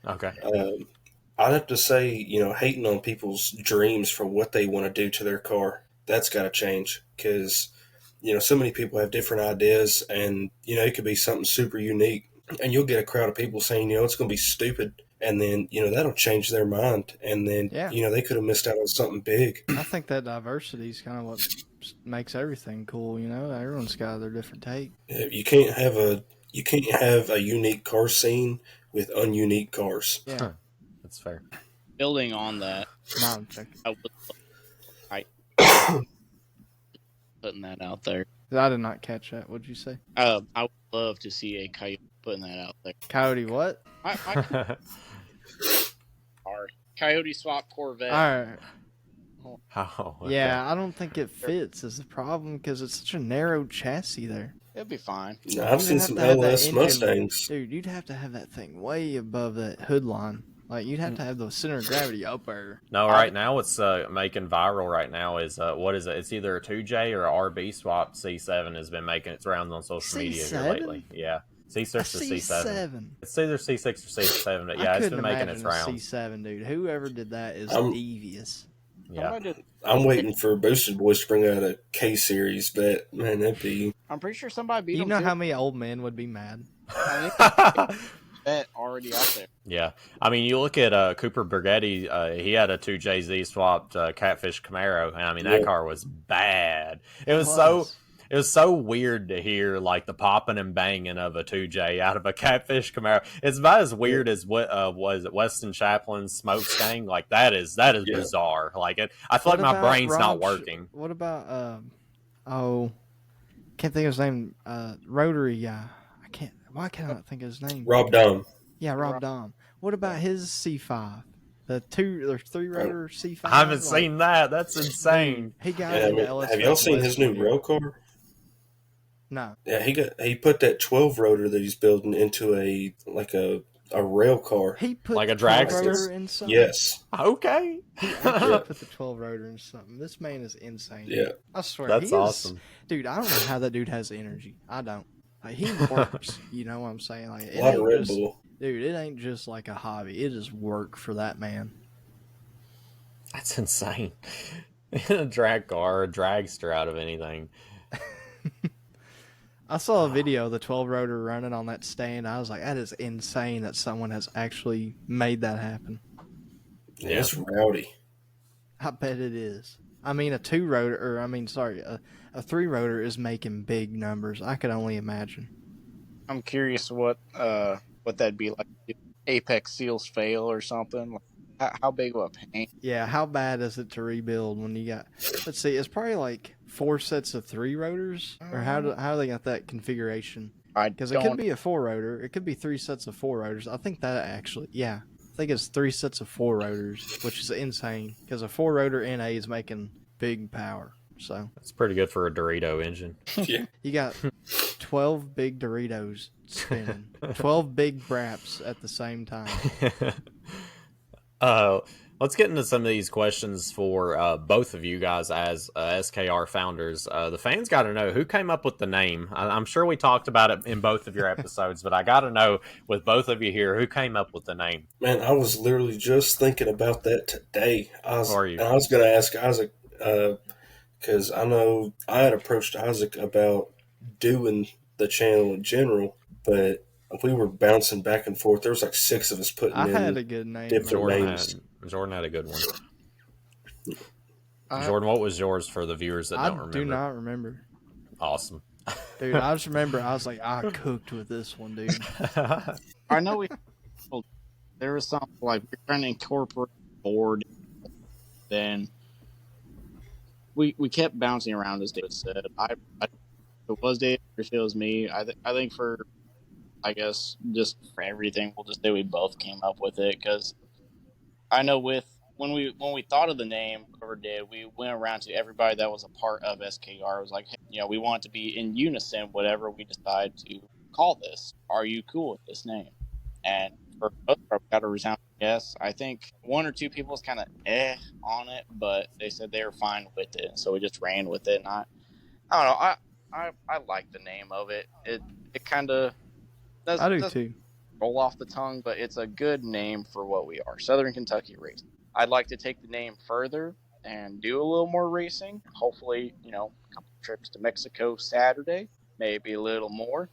Speaker 1: Okay.
Speaker 3: I'd have to say, hating on people's dreams for what they want to do to their car, that's got to change, because so many people have different ideas, and it could be something super unique, and you'll get a crowd of people saying it's going to be stupid, and then that'll change their mind, and then they could have missed out on something big.
Speaker 2: I think that diversity is kind of what makes everything cool. Everyone's got their different take.
Speaker 3: You can't have a unique car scene with ununique cars.
Speaker 2: Yeah,
Speaker 1: Huh. That's fair.
Speaker 4: Building on that, I would putting that out there.
Speaker 2: I did not catch that. What'd you say?
Speaker 4: I would love to see a Coyote putting that out there.
Speaker 2: Coyote what?
Speaker 4: Coyote swap Corvette.
Speaker 2: All right.
Speaker 1: Oh, okay.
Speaker 2: Yeah, I don't think it fits is the problem, because it's such a narrow chassis there.
Speaker 4: It'll be fine.
Speaker 3: I've seen some LS Mustangs.
Speaker 2: Dude, you'd have to have that thing way above that hood line. Like, you'd have to have the center of gravity up there.
Speaker 1: No, right now what's making viral right now is, what is it? It's either a 2J or a RB swap. C7 has been making its rounds on social media here lately. Yeah. C6 or C7. It's either C6 or C7, but yeah, it's been making its rounds.
Speaker 2: C7, dude. Whoever did that is devious.
Speaker 1: Yeah.
Speaker 3: I'm waiting for Boosted Boys to bring out a K series, but man, that'd be.
Speaker 4: I'm pretty sure somebody beat
Speaker 2: You
Speaker 4: them
Speaker 2: know
Speaker 4: too.
Speaker 2: how many old men would be mad?
Speaker 4: Bet already out there.
Speaker 1: Yeah, I mean, you look at Cooper Bergetti. He had a 2JZ swapped Catfish Camaro, and I mean that car was bad. It was so weird to hear like the popping and banging of a 2J out of a Catfish Camaro. It's about as weird as what was it Weston Chaplin's Smokestack. Like that is bizarre. Like I feel like my brain's not working.
Speaker 2: What about can't think of his name. Rotary guy. Why can't I not think of his name?
Speaker 3: Rob Dunn.
Speaker 2: Yeah, Rob Dahm. What about his C5? The 2 or 3 rotor C5.
Speaker 1: I haven't seen that. That's insane.
Speaker 2: Dude, he got
Speaker 3: And
Speaker 2: it
Speaker 3: I
Speaker 2: in the
Speaker 3: mean,
Speaker 2: LS
Speaker 3: have y'all
Speaker 2: Fest
Speaker 3: seen
Speaker 2: West
Speaker 3: his new
Speaker 2: one year.
Speaker 3: rail car?
Speaker 2: No.
Speaker 3: Yeah, he put that 12 rotor that he's building into a rail car.
Speaker 2: He put
Speaker 1: Like a
Speaker 2: the 12
Speaker 1: dragster?
Speaker 2: rotor in something?
Speaker 3: Yes.
Speaker 1: Okay.
Speaker 2: He actually put the 12 rotor in something. This man is insane.
Speaker 3: Yeah.
Speaker 2: I swear.
Speaker 1: That's
Speaker 2: he is,
Speaker 1: awesome.
Speaker 2: Dude, I don't know how that dude has energy. I don't. Like, he works. You know what I'm saying? Like,
Speaker 3: A lot of Red Bull.
Speaker 2: Dude, it ain't just like a hobby. It is work for that man.
Speaker 1: That's insane. A drag car, a dragster out of anything.
Speaker 2: I saw a video of the 12 rotor running on that stand. I was like, that is insane that someone has actually made that happen.
Speaker 3: Yeah, it's rowdy.
Speaker 2: I bet it is. I mean, a 3 rotor is making big numbers. I could only imagine.
Speaker 4: I'm curious what that'd be like if Apex seals fail or something. Like, how big of a pain?
Speaker 2: Yeah, how bad is it to rebuild when you got? Let's see, it's probably like 4 sets of 3 rotors, or how do they got that configuration? Because it could be a 4 rotor, it could be 3 sets of 4 rotors. I think that actually, yeah, I think it's 3 sets of 4 rotors, which is insane because a 4 rotor NA is making big power. So
Speaker 1: that's pretty good for a Dorito engine.
Speaker 3: Yeah,
Speaker 2: you got 12 big Doritos spinning, 12 big Braps at the same time.
Speaker 1: Let's get into some of these questions for both of you guys as SKR founders. The fans got to know who came up with the name. I'm sure we talked about it in both of your episodes, but I got to know with both of you here who came up with the name.
Speaker 3: man, I was literally just thinking about that today. I was going to ask Isaac because I know I had approached Isaac about doing the channel in general, but we were bouncing back and forth. There was like 6 of us putting in.
Speaker 2: I had a good name.
Speaker 3: Different names.
Speaker 1: Jordan had a good one. Jordan, what was yours for the viewers that don't remember?
Speaker 2: I do not remember.
Speaker 1: Awesome.
Speaker 2: Dude, I just remember I was like, I cooked with this one, dude.
Speaker 4: I know there was something like we're trying to incorporate board. Then we kept bouncing around, as David said. It was David, it was me. I think for, I guess, just for everything, we'll just say we both came up with it because I know when we thought of the name, whoever did, we went around to everybody that was a part of SKR. It was like, hey, we want it to be in unison, whatever we decide to call this. Are you cool with this name? And for both of us, got a resounding yes. I think 1 or 2 people was kind of on it, but they said they were fine with it, so we just ran with it. And I don't know. I like the name of it. It kind of does.
Speaker 2: I do too.
Speaker 4: Roll off the tongue, but it's a good name for what we are. Southern Kentucky Racing. I'd like to take the name further and do a little more racing. Hopefully, a couple trips to Mexico Saturday, maybe a little more.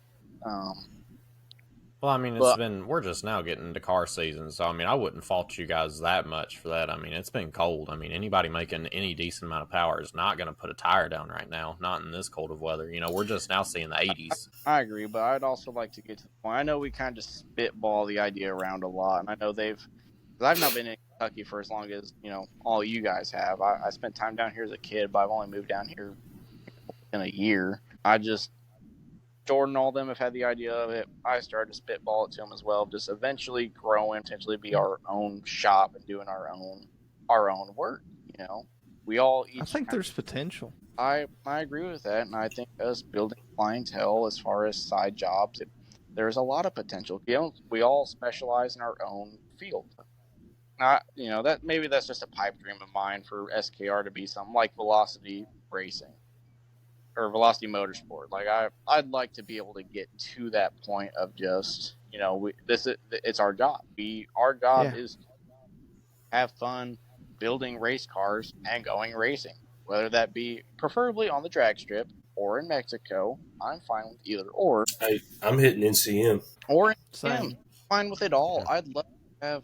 Speaker 1: Well, I mean, we're just now getting into car season, so I mean, I wouldn't fault you guys that much for that. I mean, it's been cold. I mean, anybody making any decent amount of power is not going to put a tire down right now, not in this cold of weather. We're just now seeing the 80s.
Speaker 4: I agree, but I'd also like to get to the point. I know we kind of spitball the idea around a lot, and I know because I've not been in Kentucky for as long as, all you guys have. I spent time down here as a kid, but I've only moved down here in a year. Jordan and all them have had the idea of it. I started to spitball it to them as well. Just eventually growing, potentially be our own shop and doing our own work. We all each.
Speaker 2: I think there's potential.
Speaker 4: I agree with that, and I think us building clientele as far as side jobs, there's a lot of potential. We all specialize in our own field. That maybe that's just a pipe dream of mine for SKR to be something like Velocity Racing. Or Velocity Motorsport. Like I'd like to be able to get to that point of just it's our job. Our job is to have fun building race cars and going racing, whether that be preferably on the drag strip or in Mexico. I'm fine with either or.
Speaker 3: I'm hitting NCM
Speaker 4: or NCM. Fine with it all. I'd love to have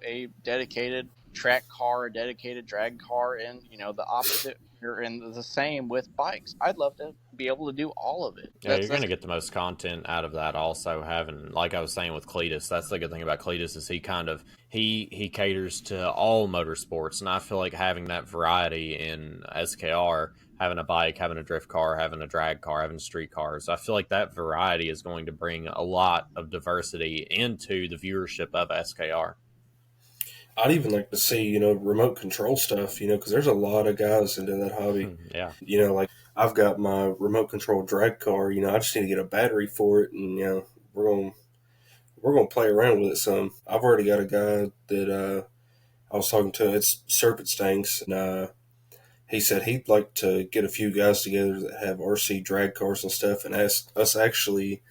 Speaker 4: a dedicated track car, a dedicated drag car, and the opposite. And the same with bikes. I'd love to be able to do all of it.
Speaker 1: Yeah, you're going to get the most content out of that. Also, having, like I was saying with Cletus, that's the good thing about Cletus is he caters to all motorsports, and I feel like having that variety in SKR, having a bike, having a drift car, having a drag car, having street cars. I feel like that variety is going to bring a lot of diversity into the viewership of SKR.
Speaker 3: I'd even like to see, remote control stuff, because there's a lot of guys into that hobby.
Speaker 1: Yeah.
Speaker 3: Like I've got my remote control drag car, I just need to get a battery for it, and, we're going we're gonna play around with it some. I've already got a guy that I was talking to. It's Serpent Stanks, and he said he'd like to get a few guys together that have RC drag cars and stuff, and ask us actually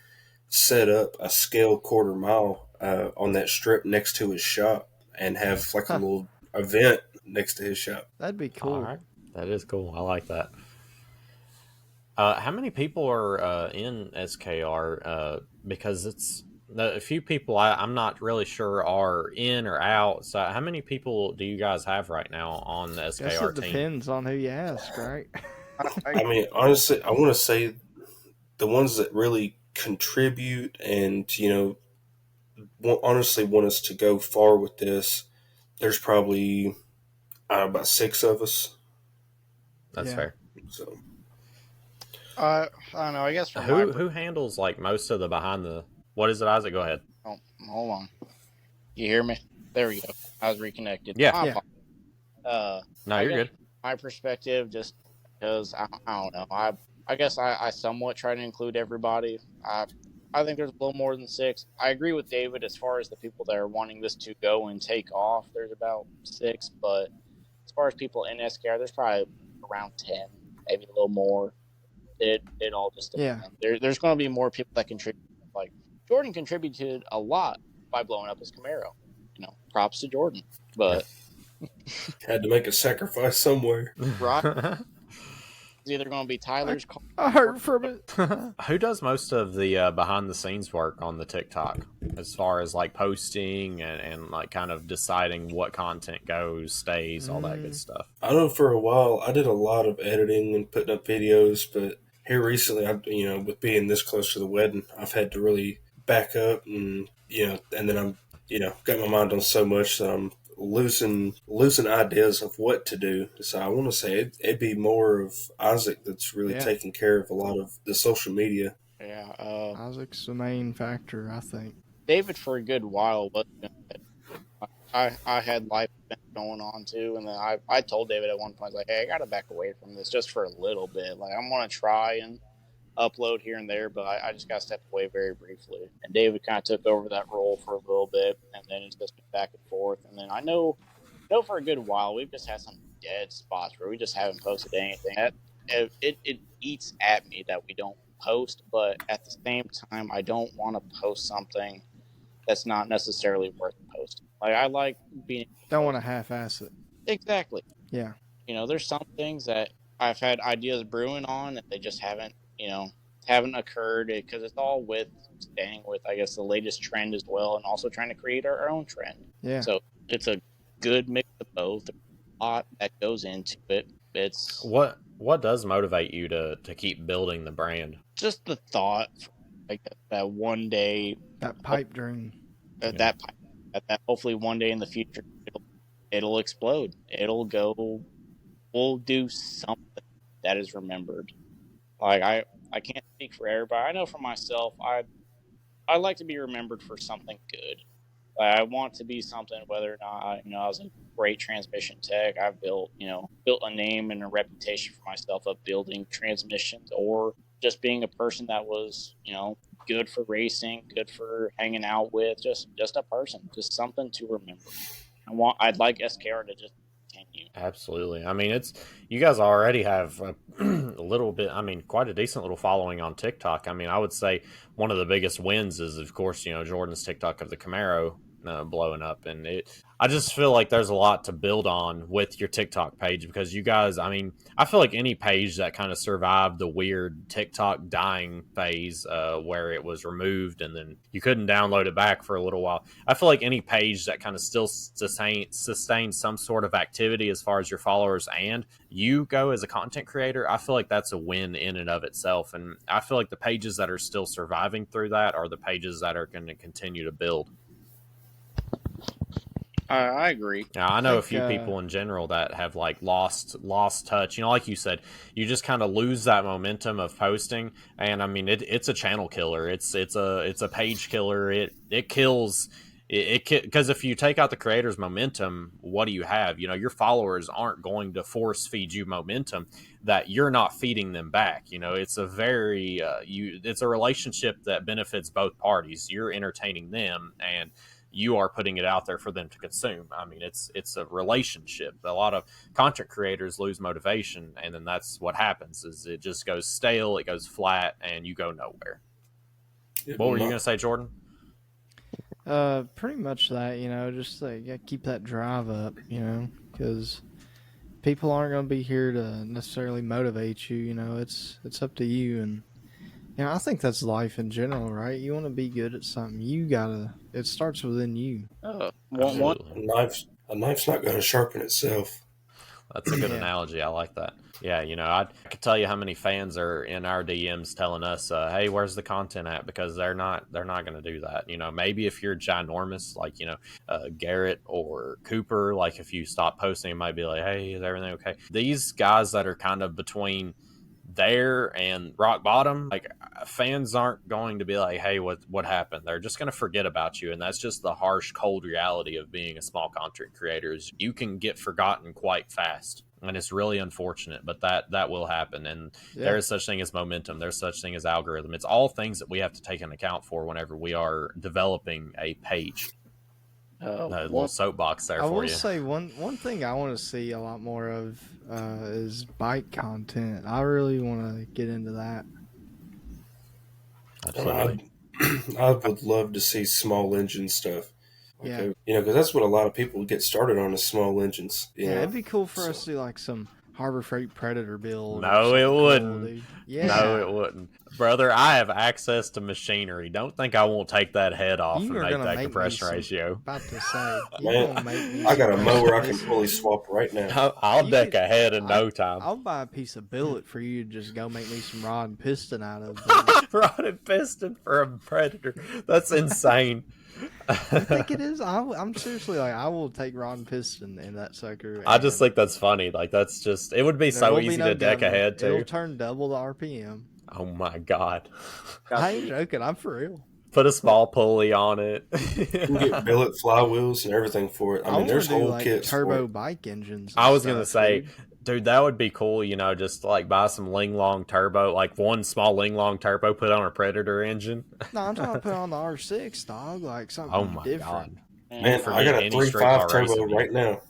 Speaker 3: set up a scale quarter mile on that strip next to his shop, and have like a little event next to his shop.
Speaker 2: That'd be cool.
Speaker 1: All right. That is cool. I like that. How many people are in SKR? Because it's a few people I'm not really sure are in or out. So how many people do you guys have right now on the
Speaker 2: Guess
Speaker 1: SKR
Speaker 2: it
Speaker 1: team?
Speaker 2: depends on who you ask, right?
Speaker 3: I mean, honestly, I want to say the ones that really contribute and, honestly want us to go far with this, there's probably about 6 of us.
Speaker 1: That's
Speaker 2: Yeah.
Speaker 1: fair.
Speaker 3: So
Speaker 4: I don't know. I guess from
Speaker 1: Who handles like most of the behind the? What is it, Isaac? Go ahead.
Speaker 4: Oh, hold on. You hear me? There we go. I was reconnected.
Speaker 1: Yeah. No,
Speaker 4: I
Speaker 1: you're
Speaker 4: guess
Speaker 1: good.
Speaker 4: my perspective, just because I don't know. I guess I somewhat try to include everybody. I think there's a little more than 6. I agree with David as far as the people that are wanting this to go and take off. There's about 6, but as far as people in SKR, there's probably around 10, maybe a little more. It all just depends. There's going to be more people that contribute. Like Jordan contributed a lot by blowing up his Camaro. Props to Jordan. But
Speaker 3: had to make a sacrifice somewhere.
Speaker 4: right. It's either going to be Tyler's car.
Speaker 2: I heard from it.
Speaker 1: Who does most of the behind the scenes work on the TikTok as far as like posting and like kind of deciding what content goes, stays, all that good stuff?
Speaker 3: I know for a while I did a lot of editing and putting up videos, but here recently, with being this close to the wedding, I've had to really back up and then I'm got my mind on so much that I'm losing ideas of what to do. So I want to say it'd be more of Isaac that's really taking care of a lot of the social media.
Speaker 4: Yeah,
Speaker 2: Isaac's the main factor, I think.
Speaker 4: David for a good while, but I had life going on too, and then I told David at one point, I was like, hey, I gotta back away from this just for a little bit. Like I'm gonna try and upload here and there, but I just got stepped away very briefly. And David kind of took over that role for a little bit, and then it's just been back and forth. And then I know for a good while we've just had some dead spots where we just haven't posted anything. It eats at me that we don't post, but at the same time, I don't want to post something that's not necessarily worth posting. Like I like being.
Speaker 2: Don't want to half-ass it.
Speaker 4: Exactly.
Speaker 2: Yeah.
Speaker 4: There's some things that I've had ideas brewing on, and they just haven't occurred because it's all with staying with, I guess, the latest trend as well, and also trying to create our own trend.
Speaker 2: Yeah.
Speaker 4: So it's a good mix of both. There's a lot that goes into it. It's
Speaker 1: what does motivate you to keep building the brand?
Speaker 4: just the thought, like that one day,
Speaker 2: That pipe dream.
Speaker 4: that hopefully one day in the future it'll explode. It'll go. We'll do something that is remembered. Like I can't speak for everybody. I know for myself, I like to be remembered for something good. Like I want to be something, whether or not I was a great transmission tech. I've built a name and a reputation for myself of building transmissions, or just being a person that was good for racing, good for hanging out with, just a person, just something to remember. I'd like SKR to just continue.
Speaker 1: Absolutely. I mean, you guys already have a little bit, quite a decent little following on TikTok. I mean, I would say one of the biggest wins is, of course, Jordan's TikTok of the Camaro blowing up. And I just feel like there's a lot to build on with your TikTok page, because you guys, I feel like any page that kind of survived the weird TikTok dying phase where it was removed and then you couldn't download it back for a little while. I feel like any page that kind of still sustains some sort of activity as far as your followers and you go as a content creator, I feel like that's a win in and of itself. And I feel like the pages that are still surviving through that are the pages that are going to continue to build.
Speaker 4: I agree.
Speaker 1: Now, I know a
Speaker 2: think,
Speaker 1: few people in general that have like lost touch. You know, like you said, you just kind of lose that momentum of posting, and I mean, it's a channel killer. It's a page killer. It kills it because if you take out the creator's momentum, what do you have? You know, your followers aren't going to force feed you momentum that you're not feeding them back. You know, it's a very it's a relationship that benefits both parties. You're entertaining them, and you are putting it out there for them to consume. I mean, it's a relationship. A lot of content creators lose motivation, and then that's what happens is it just goes stale, it goes flat, and you go nowhere. What were you going to say, Jordan?
Speaker 2: Pretty much that, just like keep that drive up, because people aren't going to be here to necessarily motivate you. It's up to you, and I think that's life in general, right? You want to be good at something, it starts within you.
Speaker 4: One
Speaker 3: A knife's not going to sharpen itself.
Speaker 1: That's a good analogy. I like that. Yeah, I could tell you how many fans are in our DMs telling us, "Hey, where's the content at?" Because they're not going to do that. Maybe if you're ginormous, like Garrett or Cooper, like if you stop posting, it might be like, "Hey, is everything okay?" These guys that are kind of between there and rock bottom, like fans aren't going to be like, "Hey, what happened?" They're just going to forget about you, and that's just the harsh, cold reality of being a small content creator. Is you can get forgotten quite fast, and it's really unfortunate, but that will happen. And there is such thing as momentum. There's such thing as algorithm. It's all things that we have to take into account for whenever we are developing a page. A little soapbox there for you.
Speaker 2: I will say one thing I want to see a lot more of is bike content. I really want to get into that.
Speaker 1: Absolutely.
Speaker 3: I would love to see small engine stuff.
Speaker 2: Okay.
Speaker 3: Yeah. Because that's what a lot of people get started on is small engines.
Speaker 2: It'd be cool for us to do like some Harbor Freight Predator build.
Speaker 1: No, it wouldn't.
Speaker 2: Cool, yeah.
Speaker 1: No, it wouldn't. Brother, I have access to machinery. Don't think I won't take that head off and make that compression ratio.
Speaker 2: About to say,
Speaker 3: man, I got a mower I can fully swap right now.
Speaker 1: I'll deck a head in no time.
Speaker 2: I'll buy a piece of billet for you to just go make me some rod and piston out of.
Speaker 1: Rod and piston for a Predator. That's insane.
Speaker 2: I think it is. I'm seriously like, I will take rod and piston in that sucker.
Speaker 1: I just think that's funny. Like that's just, it would be so easy to deck a head too.
Speaker 2: It'll turn double the RPM.
Speaker 1: Oh my god!
Speaker 2: I ain't joking. I'm for real.
Speaker 1: Put a small pulley on it.
Speaker 3: You can get billet flywheels and everything for it. I mean, there's whole kits
Speaker 2: turbo bike engines.
Speaker 1: I was gonna say, dude, that would be cool. Just like buy some Ling Long turbo, like one small Ling Long turbo, put on a Predator engine.
Speaker 2: No, I'm trying to put on the R6, dog. Like something different.
Speaker 1: God.
Speaker 3: Man, I got a 3.5 turbo right now.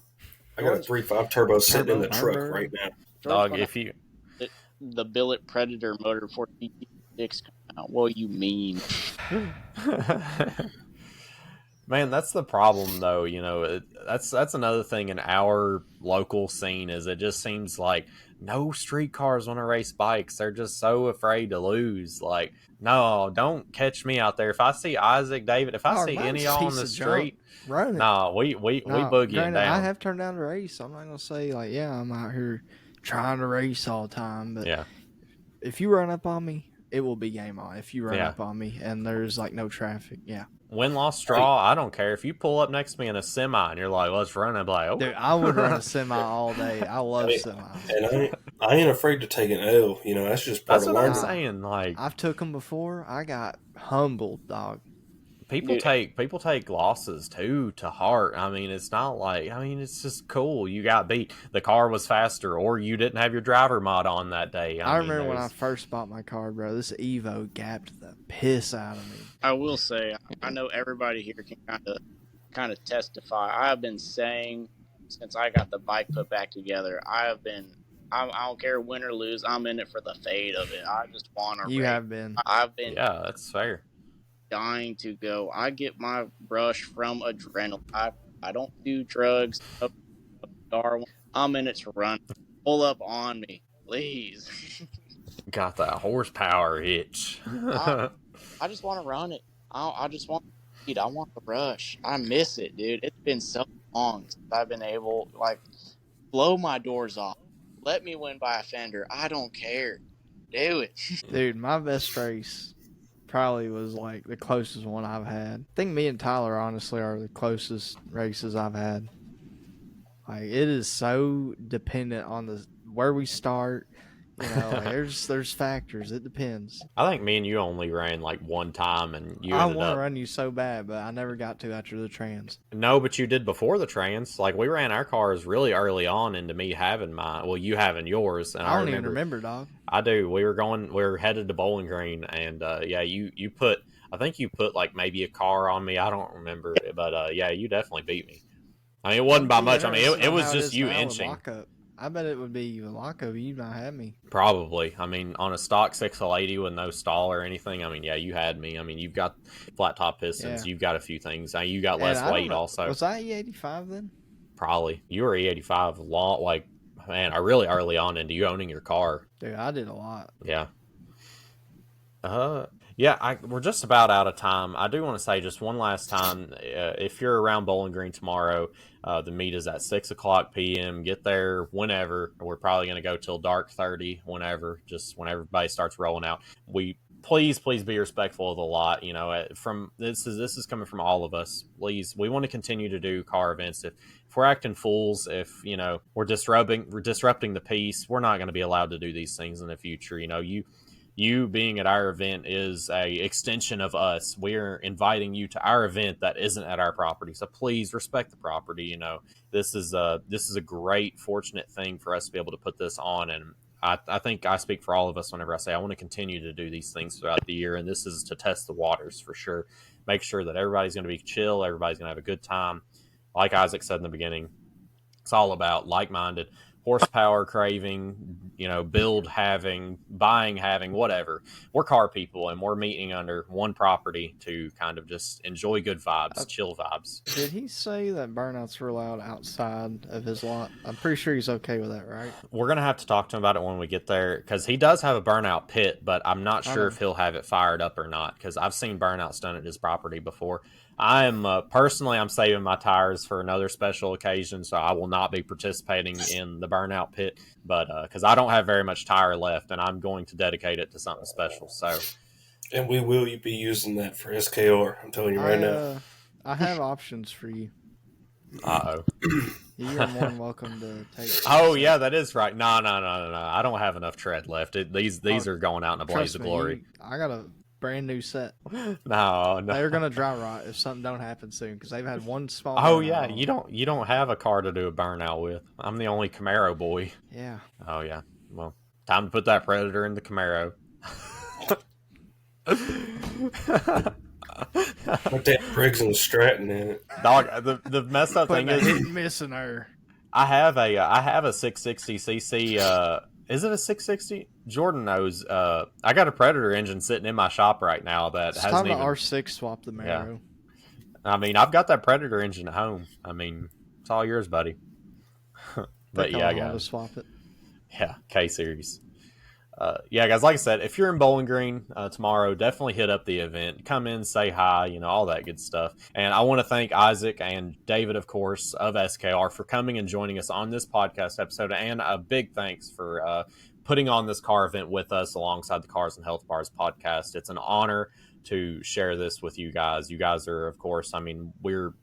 Speaker 3: I got a 3.5 turbo sitting in the truck right now.
Speaker 1: Dog, if you
Speaker 4: the billet Predator motor for GT6 come out, what you mean?
Speaker 1: Man, that's the problem, though. That's another thing in our local scene is it just seems like no street cars want to race bikes. They're just so afraid to lose. Like, no, don't catch me out there. If I see Isaac, David, if I see any of y'all on the street, we boogie down.
Speaker 2: I have turned down to race. I'm not gonna say like, yeah, I'm out here trying to race all the time. But if you run up on me, it will be game on. If you run up on me and there's like no traffic,
Speaker 1: win, lost, straw, I don't care. If you pull up next to me in a semi and you're like, let's run, I'm like, oh.
Speaker 2: Dude, I would run a semi all day. I love semis.
Speaker 3: And I ain't afraid to take an L. That's just part of
Speaker 1: what
Speaker 3: learning.
Speaker 1: I'm saying. Like,
Speaker 2: I've took them before. I got humbled, dog.
Speaker 1: People take losses too to heart. I mean, it's not like, it's just cool. You got beat. The car was faster, or you didn't have your driver mod on that day.
Speaker 2: I remember when I first bought my car, bro. This Evo gapped the piss out of me.
Speaker 4: I will say, I know everybody here can kind of testify. I have been saying since I got the bike put back together, I don't care win or lose. I'm in it for the fade of it. I just want to.
Speaker 2: You have been.
Speaker 4: I've been.
Speaker 1: Yeah, that's fair.
Speaker 4: Dying to go. I get my rush from adrenaline. I don't do drugs. I'm in it to run. Pull up on me, please.
Speaker 1: Got that horsepower itch.
Speaker 4: I just want to run it. I just want to eat. I want the rush. I miss it, dude. It's been so long since I've been able blow my doors off. Let me win by a fender. I don't care. Do it.
Speaker 2: Dude, my best race probably was like the closest one I've had. I think me and Tyler honestly are the closest races I've had. Like it is so dependent on where we start. You know, like there's factors. It depends.
Speaker 1: I think me and you only ran like one time, and you
Speaker 2: I
Speaker 1: ended
Speaker 2: want to
Speaker 1: up.
Speaker 2: run you so bad, but I never got to after the trans.
Speaker 1: No, but you did before the trans. Like we ran our cars really early on into me having mine. Well, you having yours, and
Speaker 2: I don't even remember, dog.
Speaker 1: I do. We were headed to Bowling Green, and yeah, you put. I think you put like maybe a car on me. I don't remember, but yeah, you definitely beat me. I mean, it wasn't by much. I mean, it was just you inching.
Speaker 2: I bet it would be with lockup. You'd not have me.
Speaker 1: Probably. I mean, on a stock 680 with no stall or anything, I mean, yeah, you had me. I mean, you've got flat top pistons. Yeah. You've got a few things. You got less weight also.
Speaker 2: Was I E85 then?
Speaker 1: Probably. You were E85 long, like, man, I really early on into you owning your car.
Speaker 2: Dude, I did a lot.
Speaker 1: Yeah. Yeah, we're just about out of time. I do want to say just one last time, if you're around Bowling Green tomorrow, the meet is at 6 o'clock p.m. Get there whenever. We're probably going to go till dark 30, whenever, just when everybody starts rolling out. Please be respectful of the lot. You know, this is coming from all of us. Please, we want to continue to do car events. If we're acting fools, if you know we're disrupting the peace, we're not going to be allowed to do these things in the future. You know, you being at our event is a extension of us. We're inviting you to our event that isn't at our property. So please respect the property. You know, this is a great, fortunate thing for us to be able to put this on. And I think I speak for all of us whenever I say I want to continue to do these things throughout the year. And this is to test the waters for sure. Make sure that everybody's going to be chill. Everybody's going to have a good time. Like Isaac said in the beginning, it's all about like-minded, horsepower craving, you know, build having, buying having, whatever. We're car people, and we're meeting under one property to kind of just enjoy good vibes, chill vibes.
Speaker 2: Did he say that burnouts were allowed outside of his lot? I'm pretty sure he's okay with that, right?
Speaker 1: We're going to have to talk to him about it when we get there, because he does have a burnout pit, but I'm not sure if he'll have it fired up or not, because I've seen burnouts done at his property before. I'm personally, I'm saving my tires for another special occasion, so I will not be participating in the burnout pit, but because I don't have very much tire left, and I'm going to dedicate it to something special. So,
Speaker 3: and we will be using that for SKR. I'm telling you right now.
Speaker 2: I have options for you.
Speaker 1: Uh-oh.
Speaker 2: You're more than welcome to take.
Speaker 1: Oh yeah, that is right. No. I don't have enough tread left. These are going out in a blaze of glory.
Speaker 2: I got a brand new set.
Speaker 1: No.
Speaker 2: They're gonna dry rot if something don't happen soon, because they've had one small.
Speaker 1: Oh yeah, you don't have a car to do a burnout with. I'm the only Camaro boy.
Speaker 2: Yeah.
Speaker 1: Oh yeah. Well, time to put that Predator in the Camaro.
Speaker 3: With that Briggs and Stratton in it.
Speaker 1: Dog, the messed up thing is
Speaker 2: missing her.
Speaker 1: I have a 660cc. Is it a 660? Jordan knows. I got a Predator engine sitting in my shop right now that hasn't
Speaker 2: time
Speaker 1: even.
Speaker 2: to R6 swap the Marrow.
Speaker 1: Yeah. I mean, I've got that Predator engine at home. I mean, it's all yours, buddy. But yeah, guys.
Speaker 2: To swap it.
Speaker 1: Yeah, K series. Yeah, guys, like I said, if you're in Bowling Green tomorrow, definitely hit up the event. Come in, say hi, you know, all that good stuff. And I want to thank Isaac and David, of course, of SKR for coming and joining us on this podcast episode. And a big thanks for putting on this car event with us alongside the Cars and Health Bars podcast. It's an honor to share this with you guys. You guys are, of course, we're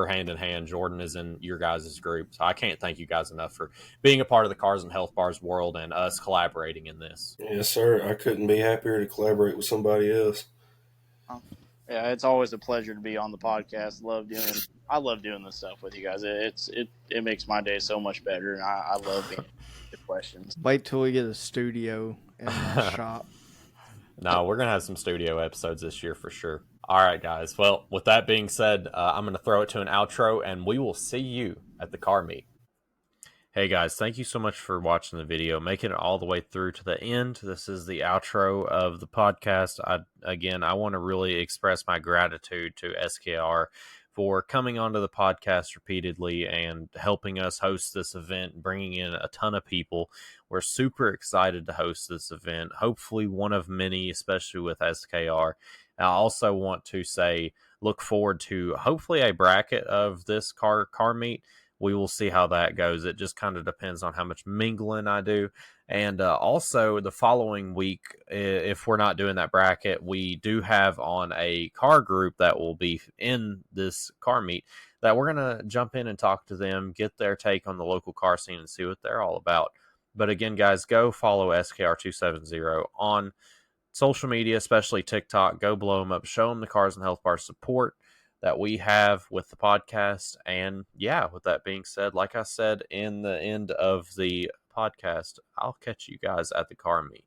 Speaker 1: hand in hand. Jordan is in your guys' group. So I can't thank you guys enough for being a part of the Cars and Health Bars world and us collaborating in this.
Speaker 3: Yes, sir. I couldn't be happier to collaborate with somebody else.
Speaker 4: Yeah, it's always a pleasure to be on the podcast. I love doing this stuff with you guys. It makes my day so much better, and I love being the questions.
Speaker 2: Wait till we get a studio in my shop.
Speaker 1: No, we're going to have some studio episodes this year for sure. All right, guys. Well, with that being said, I'm going to throw it to an outro, and we will see you at the car meet. Hey, guys. Thank you so much for watching the video, making it all the way through to the end. This is the outro of the podcast. I want to really express my gratitude to SKR for coming onto the podcast repeatedly and helping us host this event, bringing in a ton of people. We're super excited to host this event, hopefully one of many, especially with SKR. I also want to say, look forward to hopefully a bracket of this car meet. we will see how that goes. It just kind of depends on how much mingling I do. And also, the following week, if we're not doing that bracket, we do have on a car group that will be in this car meet that we're going to jump in and talk to them, get their take on the local car scene, and see what they're all about. But again, guys, go follow SKR270 on social media, especially TikTok. Go blow them up. Show them the Cars and Health Bar support that we have with the podcast. And yeah, with that being said, like I said in the end of the podcast, I'll catch you guys at the car meet.